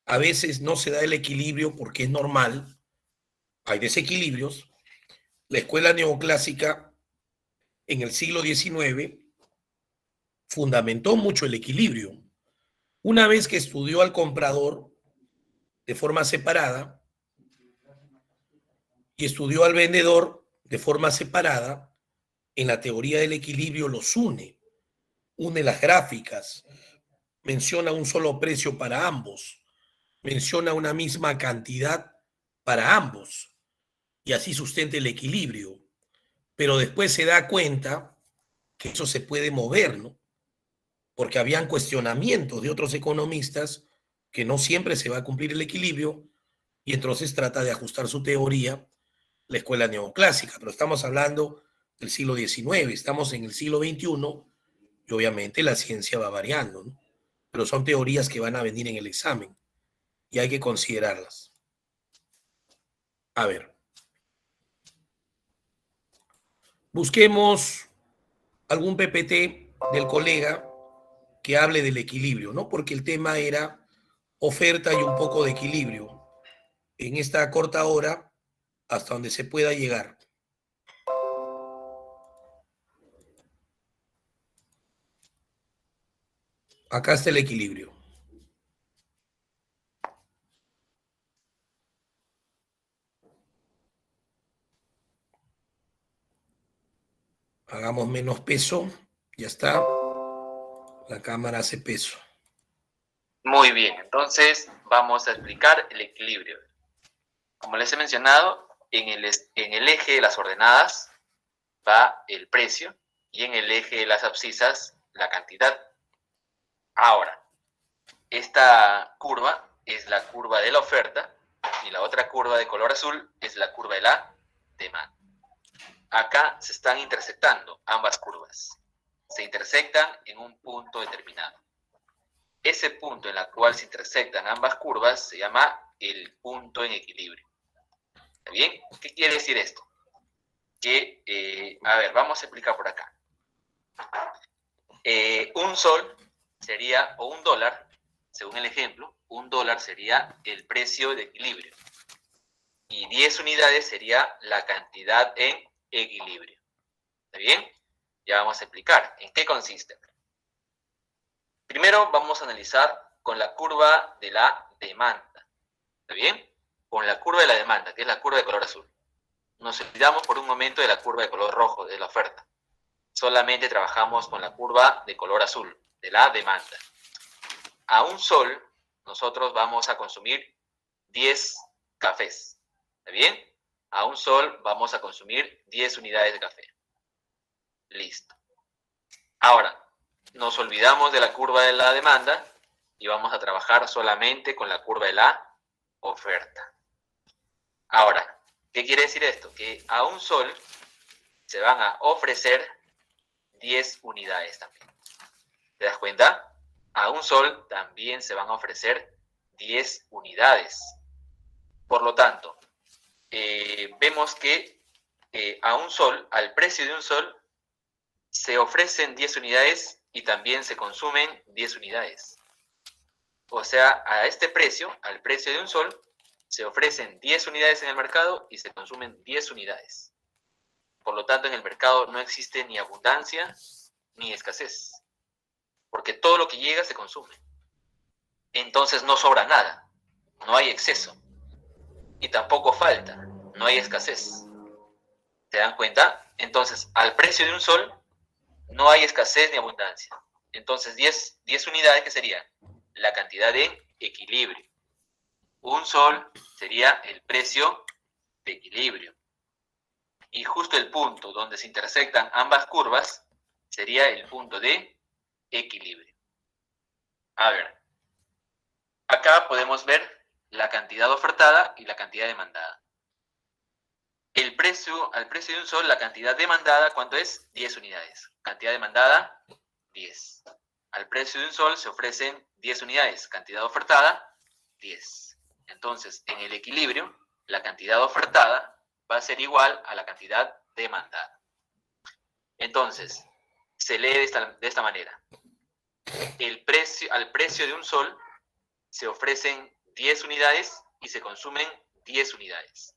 a veces no se da el equilibrio porque es normal, hay desequilibrios, la escuela neoclásica en el siglo XIX fundamentó mucho el equilibrio. Una vez que estudió al comprador de forma separada y estudió al vendedor de forma separada, en la teoría del equilibrio los une las gráficas, menciona un solo precio para ambos, menciona una misma cantidad para ambos y así sustenta el equilibrio. Pero después se da cuenta que eso se puede mover, ¿no? Porque habían cuestionamientos de otros economistas que no siempre se va a cumplir el equilibrio y entonces trata de ajustar su teoría la escuela neoclásica, pero estamos hablando del siglo XIX, estamos en el siglo XXI y obviamente la ciencia va variando, ¿no? Pero son teorías que van a venir en el examen y hay que considerarlas. A ver, busquemos algún PPT del colega que hable del equilibrio, ¿no? Porque el tema era oferta y un poco de equilibrio en esta corta hora hasta donde se pueda llegar. Acá está el equilibrio. Hagamos menos peso. Ya está. La cámara hace peso. Muy bien, entonces vamos a explicar el equilibrio. Como les he mencionado, en el eje de las ordenadas va el precio y en el eje de las abscisas la cantidad. Ahora, esta curva es la curva de la oferta y la otra curva de color azul es la curva de la demanda. Acá se están intersectando ambas curvas. Se intersectan en un punto determinado. Ese punto en el cual se intersectan ambas curvas se llama el punto en equilibrio. ¿Está bien? ¿Qué quiere decir esto? Que, a ver, vamos a explicar por acá. Un sol sería, o un dólar, según el ejemplo, un dólar sería el precio de equilibrio. Y 10 unidades sería la cantidad en equilibrio. ¿Está bien? Ya vamos a explicar en qué consiste. Primero vamos a analizar con la curva de la demanda. ¿Está bien? Con la curva de la demanda, que es la curva de color azul. Nos olvidamos por un momento de la curva de color rojo, de la oferta. Solamente trabajamos con la curva de color azul, de la demanda. A un sol, nosotros vamos a consumir 10 cafés. ¿Está bien? A un sol vamos a consumir 10 unidades de café. Listo. Ahora, nos olvidamos de la curva de la demanda y vamos a trabajar solamente con la curva de la oferta. Ahora, ¿qué quiere decir esto? Que a un sol se van a ofrecer 10 unidades también. ¿Te das cuenta? A un sol también se van a ofrecer 10 unidades. Por lo tanto, vemos que a un sol, al precio de un sol, se ofrecen 10 unidades y también se consumen 10 unidades. O sea, a este precio, al precio de un sol, se ofrecen 10 unidades en el mercado y se consumen 10 unidades. Por lo tanto, en el mercado no existe ni abundancia ni escasez, porque todo lo que llega se consume. Entonces no sobra nada, no hay exceso, y tampoco falta, no hay escasez. ¿Se dan cuenta? Entonces, al precio de un sol, no hay escasez ni abundancia. Entonces, 10 unidades, ¿qué sería? La cantidad de equilibrio. Un sol sería el precio de equilibrio. Y justo el punto donde se intersectan ambas curvas sería el punto de equilibrio. A ver, acá podemos ver la cantidad ofertada y la cantidad demandada. Al precio de un sol, la cantidad demandada, ¿cuánto es? 10 unidades. Cantidad demandada, 10. Al precio de un sol se ofrecen 10 unidades. Cantidad ofertada, 10. Entonces, en el equilibrio, la cantidad ofertada va a ser igual a la cantidad demandada. Entonces, se lee de esta manera. Al precio de un sol se ofrecen 10 unidades y se consumen 10 unidades.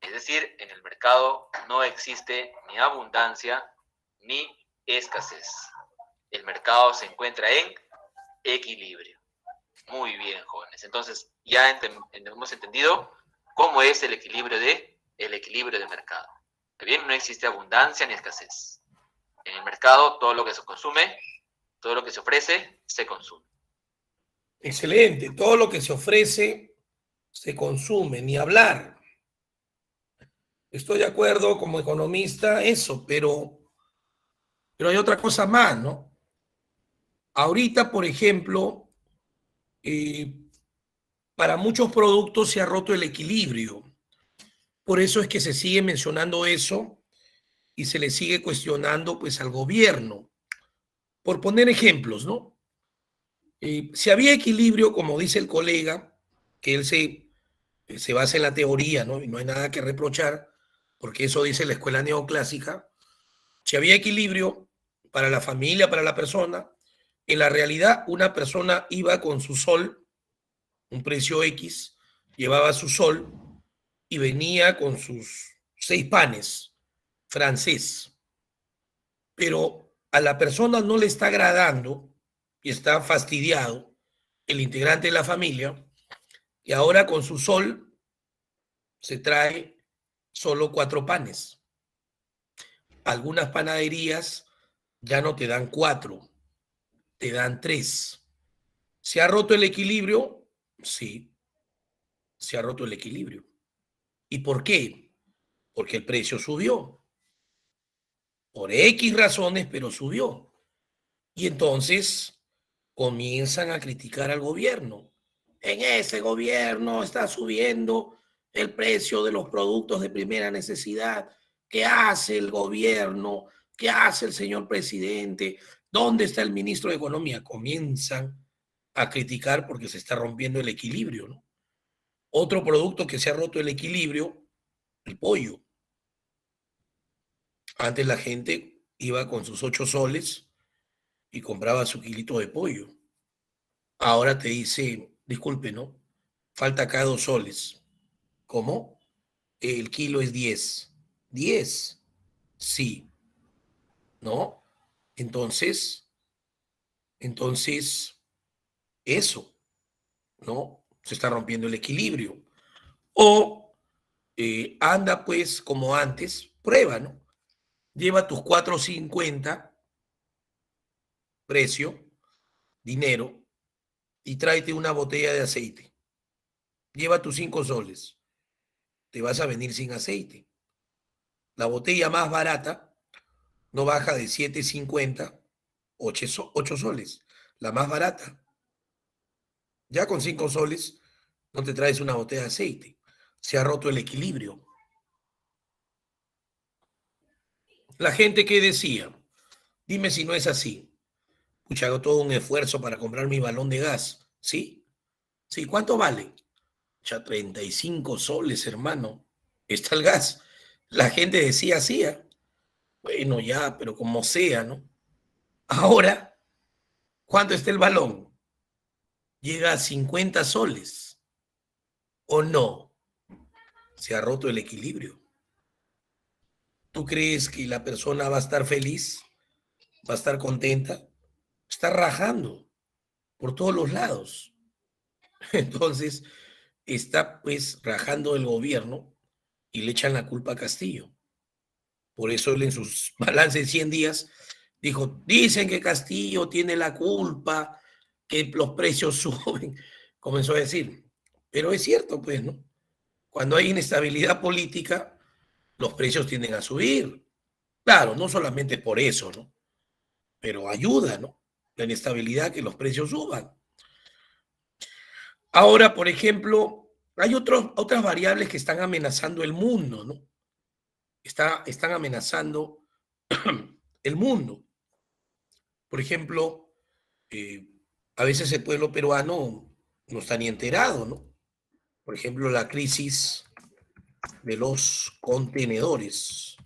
Es decir, en el mercado no existe ni abundancia ni escasez. El mercado se encuentra en equilibrio. Muy bien, jóvenes. Entonces, ya hemos entendido cómo es el equilibrio de mercado. Bien, no existe abundancia ni escasez. En el mercado, todo lo que se consume, todo lo que se ofrece, se consume. Excelente. Todo lo que se ofrece se consume, ni hablar. Estoy de acuerdo como economista, eso, pero hay otra cosa más, ¿no? Ahorita, por ejemplo, para muchos productos se ha roto el equilibrio. Por eso es que se sigue mencionando eso y se le sigue cuestionando pues al gobierno. Por poner ejemplos, ¿no? Si había equilibrio, como dice el colega, que él se basa en la teoría, ¿no? Y no hay nada que reprochar, porque eso dice la escuela neoclásica. Si había equilibrio para la familia, para la persona, en la realidad una persona iba con su sol, un precio X, llevaba su sol y venía con sus 6 panes francés. Pero a la persona no le está agradando y está fastidiado el integrante de la familia, y ahora con su sol se trae solo 4 panes. Algunas panaderías ya no te dan 4, te dan 3. ¿Se ha roto el equilibrio? Sí, se ha roto el equilibrio. ¿Y por qué? Porque el precio subió. por X razones, pero subió. Y entonces comienzan a criticar al gobierno. En ese gobierno está subiendo el precio de los productos de primera necesidad. ¿Qué hace el gobierno? ¿Qué hace el señor presidente? ¿Dónde está el ministro de Economía? Comienzan a criticar porque se está rompiendo el equilibrio, ¿no? Otro producto que se ha roto el equilibrio, el pollo. Antes la gente iba con sus 8 soles y compraba su kilito de pollo. Ahora te dice, disculpe, ¿no? Falta acá 2 soles. ¿Cómo? El kilo es 10. ¿10? Sí. ¿No? Entonces, eso, ¿no? Se está rompiendo el equilibrio. O anda pues como antes, prueba, ¿no? Lleva tus 4.50 precio, dinero, y tráete una botella de aceite. Lleva tus 5 soles. Te vas a venir sin aceite. La botella más barata no baja de 7.50, 8 soles. La más barata. Ya con 5 soles no te traes una botella de aceite. Se ha roto el equilibrio. La gente que decía, dime si no es así. Pucha, hago todo un esfuerzo para comprar mi balón de gas. ¿Sí? Sí, ¿cuánto vale? Ya 35 soles, hermano. Está el gas. La gente decía así, ¿eh? Bueno, ya, pero como sea, ¿no? Ahora, ¿cuánto está el balón? Llega a 50 soles. ¿O no? Se ha roto el equilibrio. ¿Tú crees que la persona va a estar feliz? ¿Va a estar contenta? Está rajando por todos los lados. Entonces, está pues rajando el gobierno y le echan la culpa a Castillo. Por eso él en sus balances de 100 días dijo, dicen que Castillo tiene la culpa, que los precios suben, comenzó a decir. Pero es cierto, pues, ¿no? Cuando hay inestabilidad política, los precios tienden a subir. Claro, no solamente por eso, ¿no? Pero ayuda, ¿no? La inestabilidad que los precios suban. Ahora, por ejemplo, hay otras variables que están amenazando el mundo, ¿no? Están amenazando el mundo. Por ejemplo, eh, a veces el pueblo peruano no está ni enterado, ¿no? Por ejemplo, la crisis de los contenedores.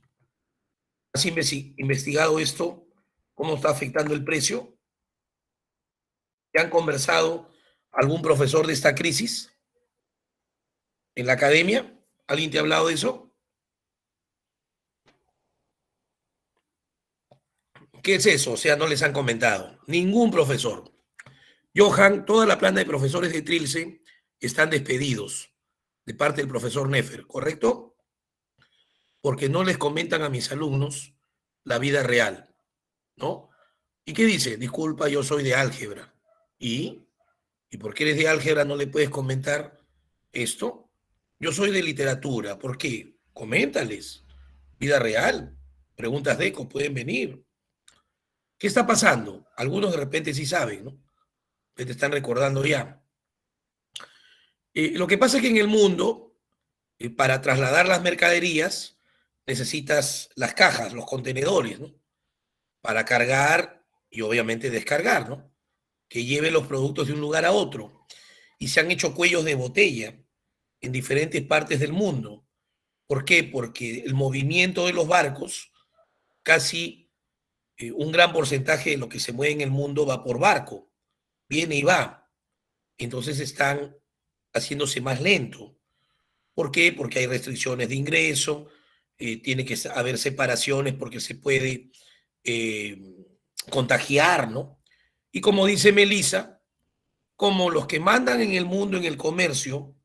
¿Has investigado esto? ¿Cómo está afectando el precio? ¿Te han conversado algún profesor de esta crisis en la academia? ¿Alguien te ha hablado de eso? ¿Qué es eso? O sea, no les han comentado. Ningún profesor. Johan, toda la planta de profesores de Trilce están despedidos de parte del profesor Nefer, ¿correcto? Porque no les comentan a mis alumnos la vida real, ¿no? ¿Y qué dice? Disculpa, yo soy de álgebra. ¿Y? ¿Y por qué eres de álgebra no le puedes comentar esto? Yo soy de literatura. ¿Por qué? Coméntales. Vida real. Preguntas de eco pueden venir. ¿Qué está pasando? Algunos de repente sí saben, ¿no? Te están recordando ya. Lo que pasa es que en el mundo, para trasladar las mercaderías, necesitas las cajas, los contenedores, ¿no? Para cargar y obviamente descargar, ¿no? Que lleve los productos de un lugar a otro. Y se han hecho cuellos de botella en diferentes partes del mundo. ¿Por qué? Porque el movimiento de los barcos, casi un gran porcentaje de lo que se mueve en el mundo va por barco, viene y va. Entonces están haciéndose más lento. ¿Por qué? Porque hay restricciones de ingreso, tiene que haber separaciones porque se puede eh, contagiar, ¿no? Y como dice Melissa, como los que mandan en el mundo en el comercio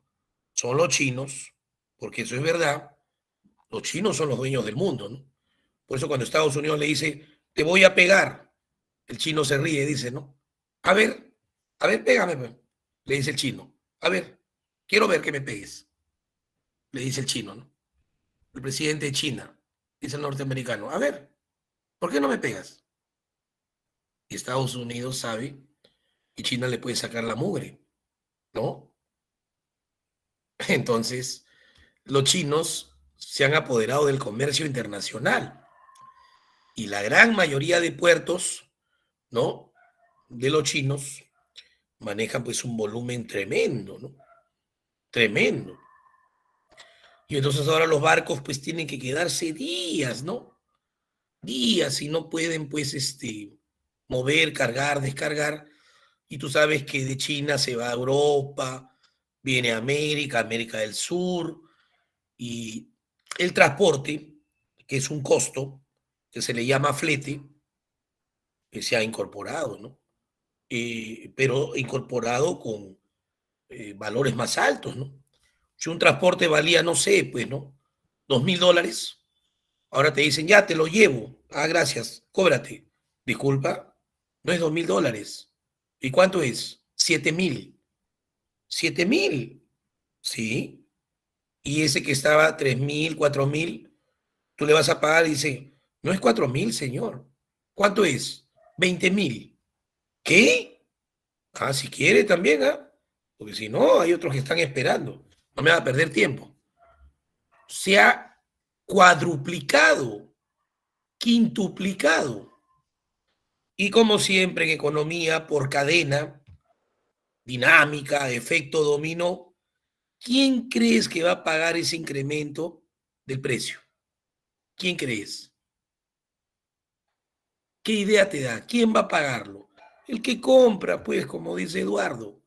son los chinos, porque eso es verdad, los chinos son los dueños del mundo, ¿no? Por eso cuando Estados Unidos le dice, te voy a pegar, el chino se ríe y dice, ¿no? A ver, pégame, pues", le dice el chino. A ver, quiero ver que me pegues, le dice el chino, ¿no? El presidente de China, dice el norteamericano. A ver, ¿Por qué no me pegas? Y Estados Unidos sabe que China le puede sacar la mugre, ¿no? Entonces, los chinos se han apoderado del comercio internacional y la gran mayoría de puertos, ¿no? De los chinos manejan pues un volumen tremendo, ¿no? Tremendo. Y entonces ahora los barcos pues tienen que quedarse días, ¿no? Días y no pueden pues mover, cargar, descargar. Y tú sabes que de China se va a Europa, viene a América, América del Sur, y el transporte, que es un costo, que se le llama flete, que se ha incorporado, ¿no? Pero incorporado con valores más altos, ¿no? Si un transporte valía, no sé, pues, ¿no? $2.000, ahora te dicen, ya te lo llevo. Ah, gracias, cóbrate. Disculpa, no es $2.000. ¿Y cuánto es? 7.000. 7.000, sí. Y ese que estaba 3.000, 4.000, tú le vas a pagar y dice, no es 4.000, señor. ¿Cuánto es? 20.000. ¿Qué? Ah, si quiere también, ¿ah? Porque si no, hay otros que están esperando. No me va a perder tiempo. Se ha cuadruplicado, quintuplicado. Y como siempre en economía por cadena, dinámica, efecto dominó, ¿quién crees que va a pagar ese incremento del precio? ¿Quién crees? ¿Qué idea te da? ¿Quién va a pagarlo? El que compra, pues, como dice Eduardo,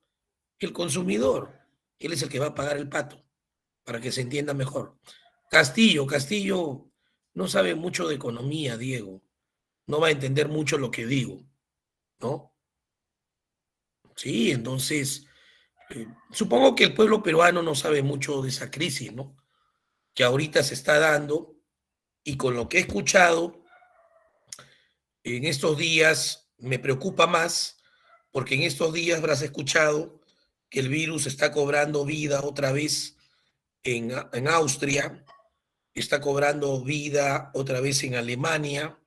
el consumidor. Él es el que va a pagar el pato, para que se entienda mejor. Castillo no sabe mucho de economía, Diego. No va a entender mucho lo que digo, ¿no? Sí, entonces, supongo que el pueblo peruano no sabe mucho de esa crisis, ¿no? Que ahorita se está dando y con lo que he escuchado en estos días me preocupa más porque en estos días habrás escuchado que el virus está cobrando vida otra vez en Austria, está cobrando vida otra vez en Alemania,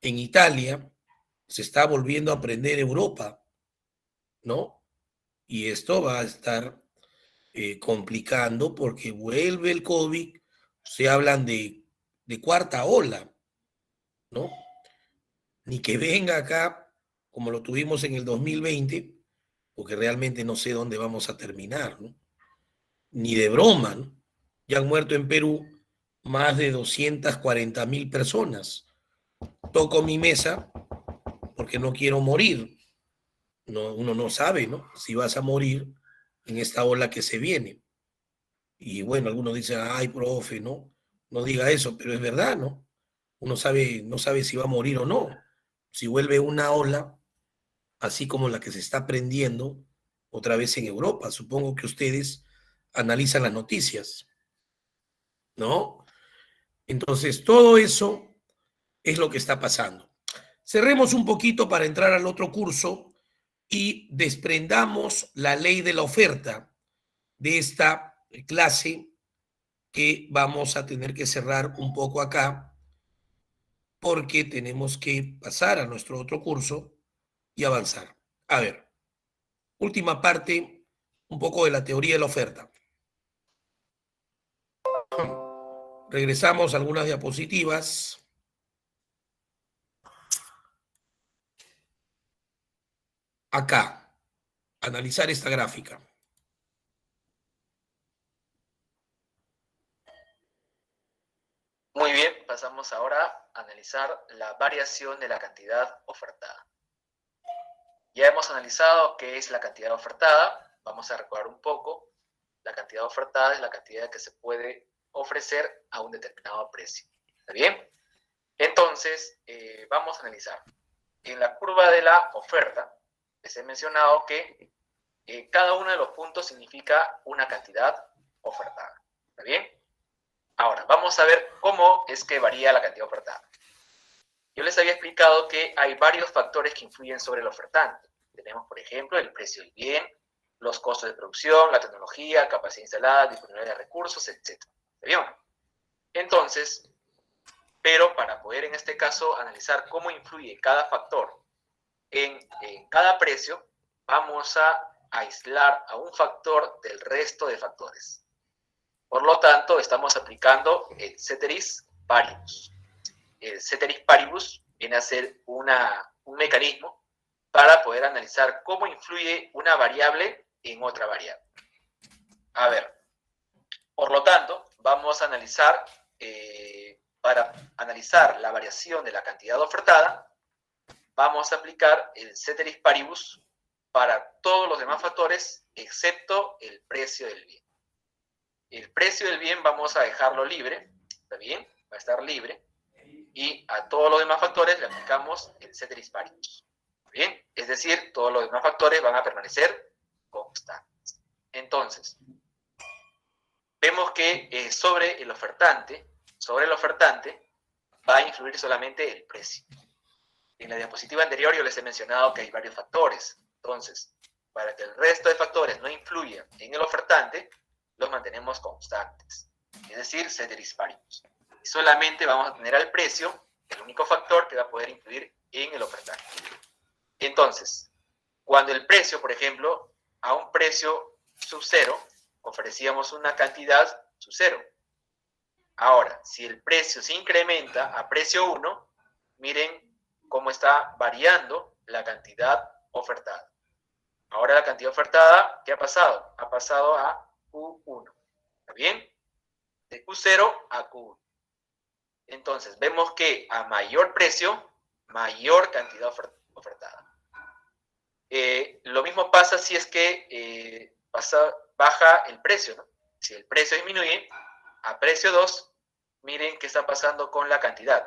en Italia, se está volviendo a prender Europa, ¿no? Y esto va a estar complicando porque vuelve el COVID, se hablan de cuarta ola, ¿no? Ni que venga acá como lo tuvimos en el 2020, porque realmente no sé dónde vamos a terminar, ¿no? Ni de broma, ¿no? Ya han muerto en Perú más de 240.000 personas. Toco mi mesa porque no quiero morir. No, uno no sabe, ¿no? Si vas a morir en esta ola que se viene. Y bueno, algunos dicen, ay, profe, no, no diga eso, pero es verdad, ¿no? Uno sabe, no sabe si va a morir o no. Si vuelve una ola, así como la que se está prendiendo otra vez en Europa. Supongo que ustedes analizan las noticias, ¿no? Entonces, todo eso es lo que está pasando. Cerremos un poquito para entrar al otro curso y desprendamos la ley de la oferta de esta clase que vamos a tener que cerrar un poco acá porque tenemos que pasar a nuestro otro curso y avanzar. A ver, última parte, un poco de la teoría de la oferta. Regresamos a algunas diapositivas. Acá, analizar esta gráfica. Muy bien, pasamos ahora a analizar la variación de la cantidad ofertada. Ya hemos analizado qué es la cantidad ofertada. Vamos a recordar un poco. La cantidad ofertada es la cantidad que se puede ofrecer a un determinado precio. ¿Está bien? Entonces, vamos a analizar. En la curva de la oferta, les he mencionado que cada uno de los puntos significa una cantidad ofertada. ¿Está bien? Ahora, vamos a ver cómo es que varía la cantidad ofertada. Yo les había explicado que hay varios factores que influyen sobre el ofertante. Tenemos, por ejemplo, el precio del bien, los costos de producción, la tecnología, capacidad instalada, disponibilidad de recursos, etc. ¿Está bien? Entonces, Pero para poder en este caso analizar cómo influye cada factor en cada precio, vamos a aislar a un factor del resto de factores. Por lo tanto, estamos aplicando el ceteris paribus. El ceteris paribus viene a ser un mecanismo para poder analizar cómo influye una variable en otra variable. A ver, por lo tanto, vamos a analizar, para analizar la variación de la cantidad ofertada, vamos a aplicar el ceteris paribus para todos los demás factores excepto el precio del bien. El precio del bien vamos a dejarlo libre, ¿está bien? Va a estar libre. Y a todos los demás factores le aplicamos el ceteris paribus. ¿Bien? Es decir, todos los demás factores van a permanecer constantes. Entonces, vemos que sobre el ofertante va a influir solamente el precio. En la diapositiva anterior yo les he mencionado que hay varios factores. Entonces, para que el resto de factores no influyan en el ofertante, los mantenemos constantes. Es decir, ceteris paribus. Y solamente vamos a tener al precio, el único factor que va a poder influir en el ofertante. Entonces, cuando el precio, por ejemplo, a un precio sub 0, ofrecíamos una cantidad sub 0. Ahora, si el precio se incrementa a precio 1, miren cómo está variando la cantidad ofertada. Ahora la cantidad ofertada, ¿qué ha pasado? Ha pasado a Q1. ¿Está bien? De Q0 a Q1. Entonces, vemos que a mayor precio, mayor cantidad ofertada. Lo mismo pasa si es que baja el precio, ¿no? Si el precio disminuye, a precio 2, miren qué está pasando con la cantidad.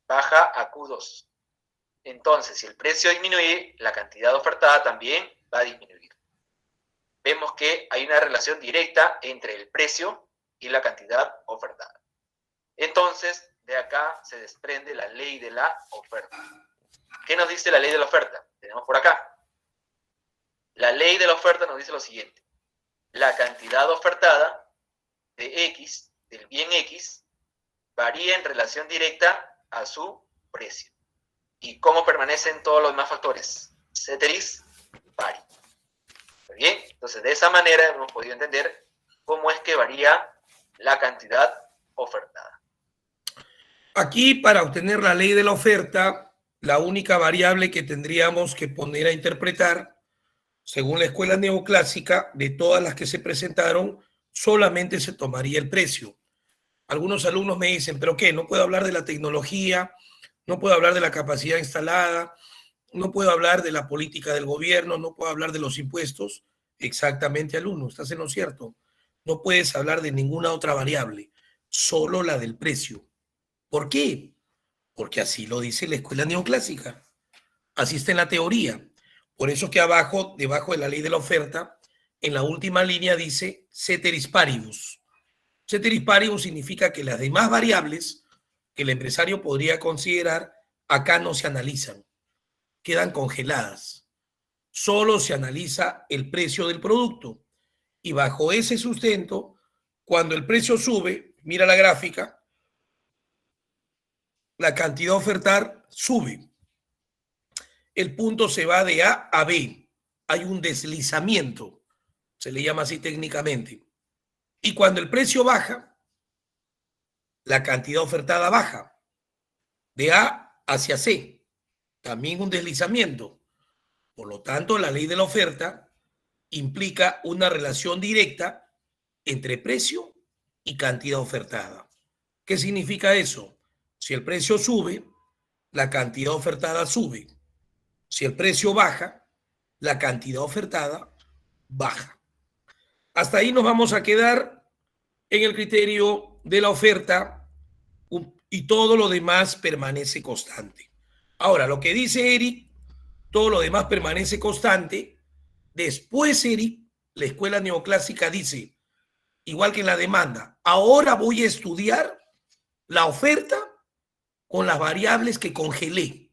Baja a Q2. Entonces, si el precio disminuye, la cantidad ofertada también va a disminuir. Vemos que hay una relación directa entre el precio y la cantidad ofertada. Entonces, de acá se desprende la ley de la oferta. ¿Qué nos dice la ley de la oferta? Tenemos por acá. La ley de la oferta nos dice lo siguiente. La cantidad ofertada de X, del bien X, varía en relación directa a su precio. ¿Y cómo permanecen todos los demás factores? Ceteris paribus. ¿Está bien? Entonces, de esa manera hemos podido entender cómo es que varía la cantidad ofertada. Aquí, para obtener la ley de la oferta, la única variable que tendríamos que poner a interpretar, según la escuela neoclásica, de todas las que se presentaron, solamente se tomaría el precio. Algunos alumnos me dicen, ¿pero qué? No puedo hablar de la tecnología, no puedo hablar de la capacidad instalada, no puedo hablar de la política del gobierno, no puedo hablar de los impuestos. Exactamente, alumno, estás en lo cierto. No puedes hablar de ninguna otra variable, solo la del precio. ¿Por qué? Porque así lo dice la escuela neoclásica. Así está en la teoría. Por eso que abajo, debajo de la ley de la oferta, en la última línea dice ceteris paribus. Ceteris paribus significa que las demás variables que el empresario podría considerar acá no se analizan, quedan congeladas. Solo se analiza el precio del producto. Y bajo ese sustento, cuando el precio sube, mira la gráfica, la cantidad a ofertar sube. El punto se va de A a B. Hay un deslizamiento, se le llama así técnicamente. Y cuando el precio baja, la cantidad ofertada baja. De A hacia C. También un deslizamiento. Por lo tanto, la ley de la oferta implica una relación directa entre precio y cantidad ofertada. ¿Qué significa eso? Si el precio sube, la cantidad ofertada sube. Si el precio baja, la cantidad ofertada baja. Hasta ahí nos vamos a quedar en el criterio de la oferta y todo lo demás permanece constante. Ahora, lo que dice Eric, todo lo demás permanece constante. Después, Eric, la escuela neoclásica dice, igual que en la demanda, ahora voy a estudiar la oferta con las variables que congelé.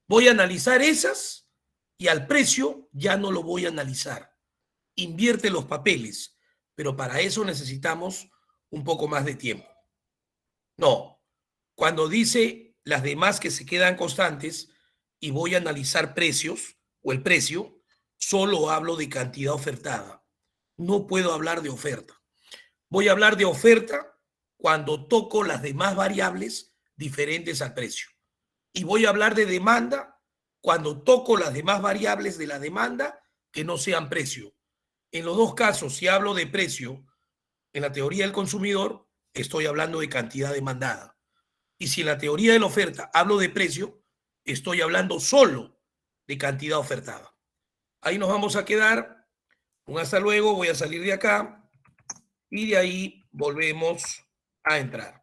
Voy a analizar esas y al precio ya no lo voy a analizar. Invierte los papeles, pero para eso necesitamos un poco más de tiempo. No, Cuando dice las demás que se quedan constantes y voy a analizar precios o el precio, solo hablo de cantidad ofertada. No puedo hablar de oferta. Voy a hablar de oferta cuando toco las demás variables diferentes al precio. Y voy a hablar de demanda cuando toco las demás variables de la demanda que no sean precio. En los dos casos, si hablo de precio en la teoría del consumidor, estoy hablando de cantidad demandada. Y si en la teoría de la oferta hablo de precio, estoy hablando solo de cantidad ofertada. Ahí nos vamos a quedar. Un hasta luego, voy a salir de acá y de ahí volvemos a entrar.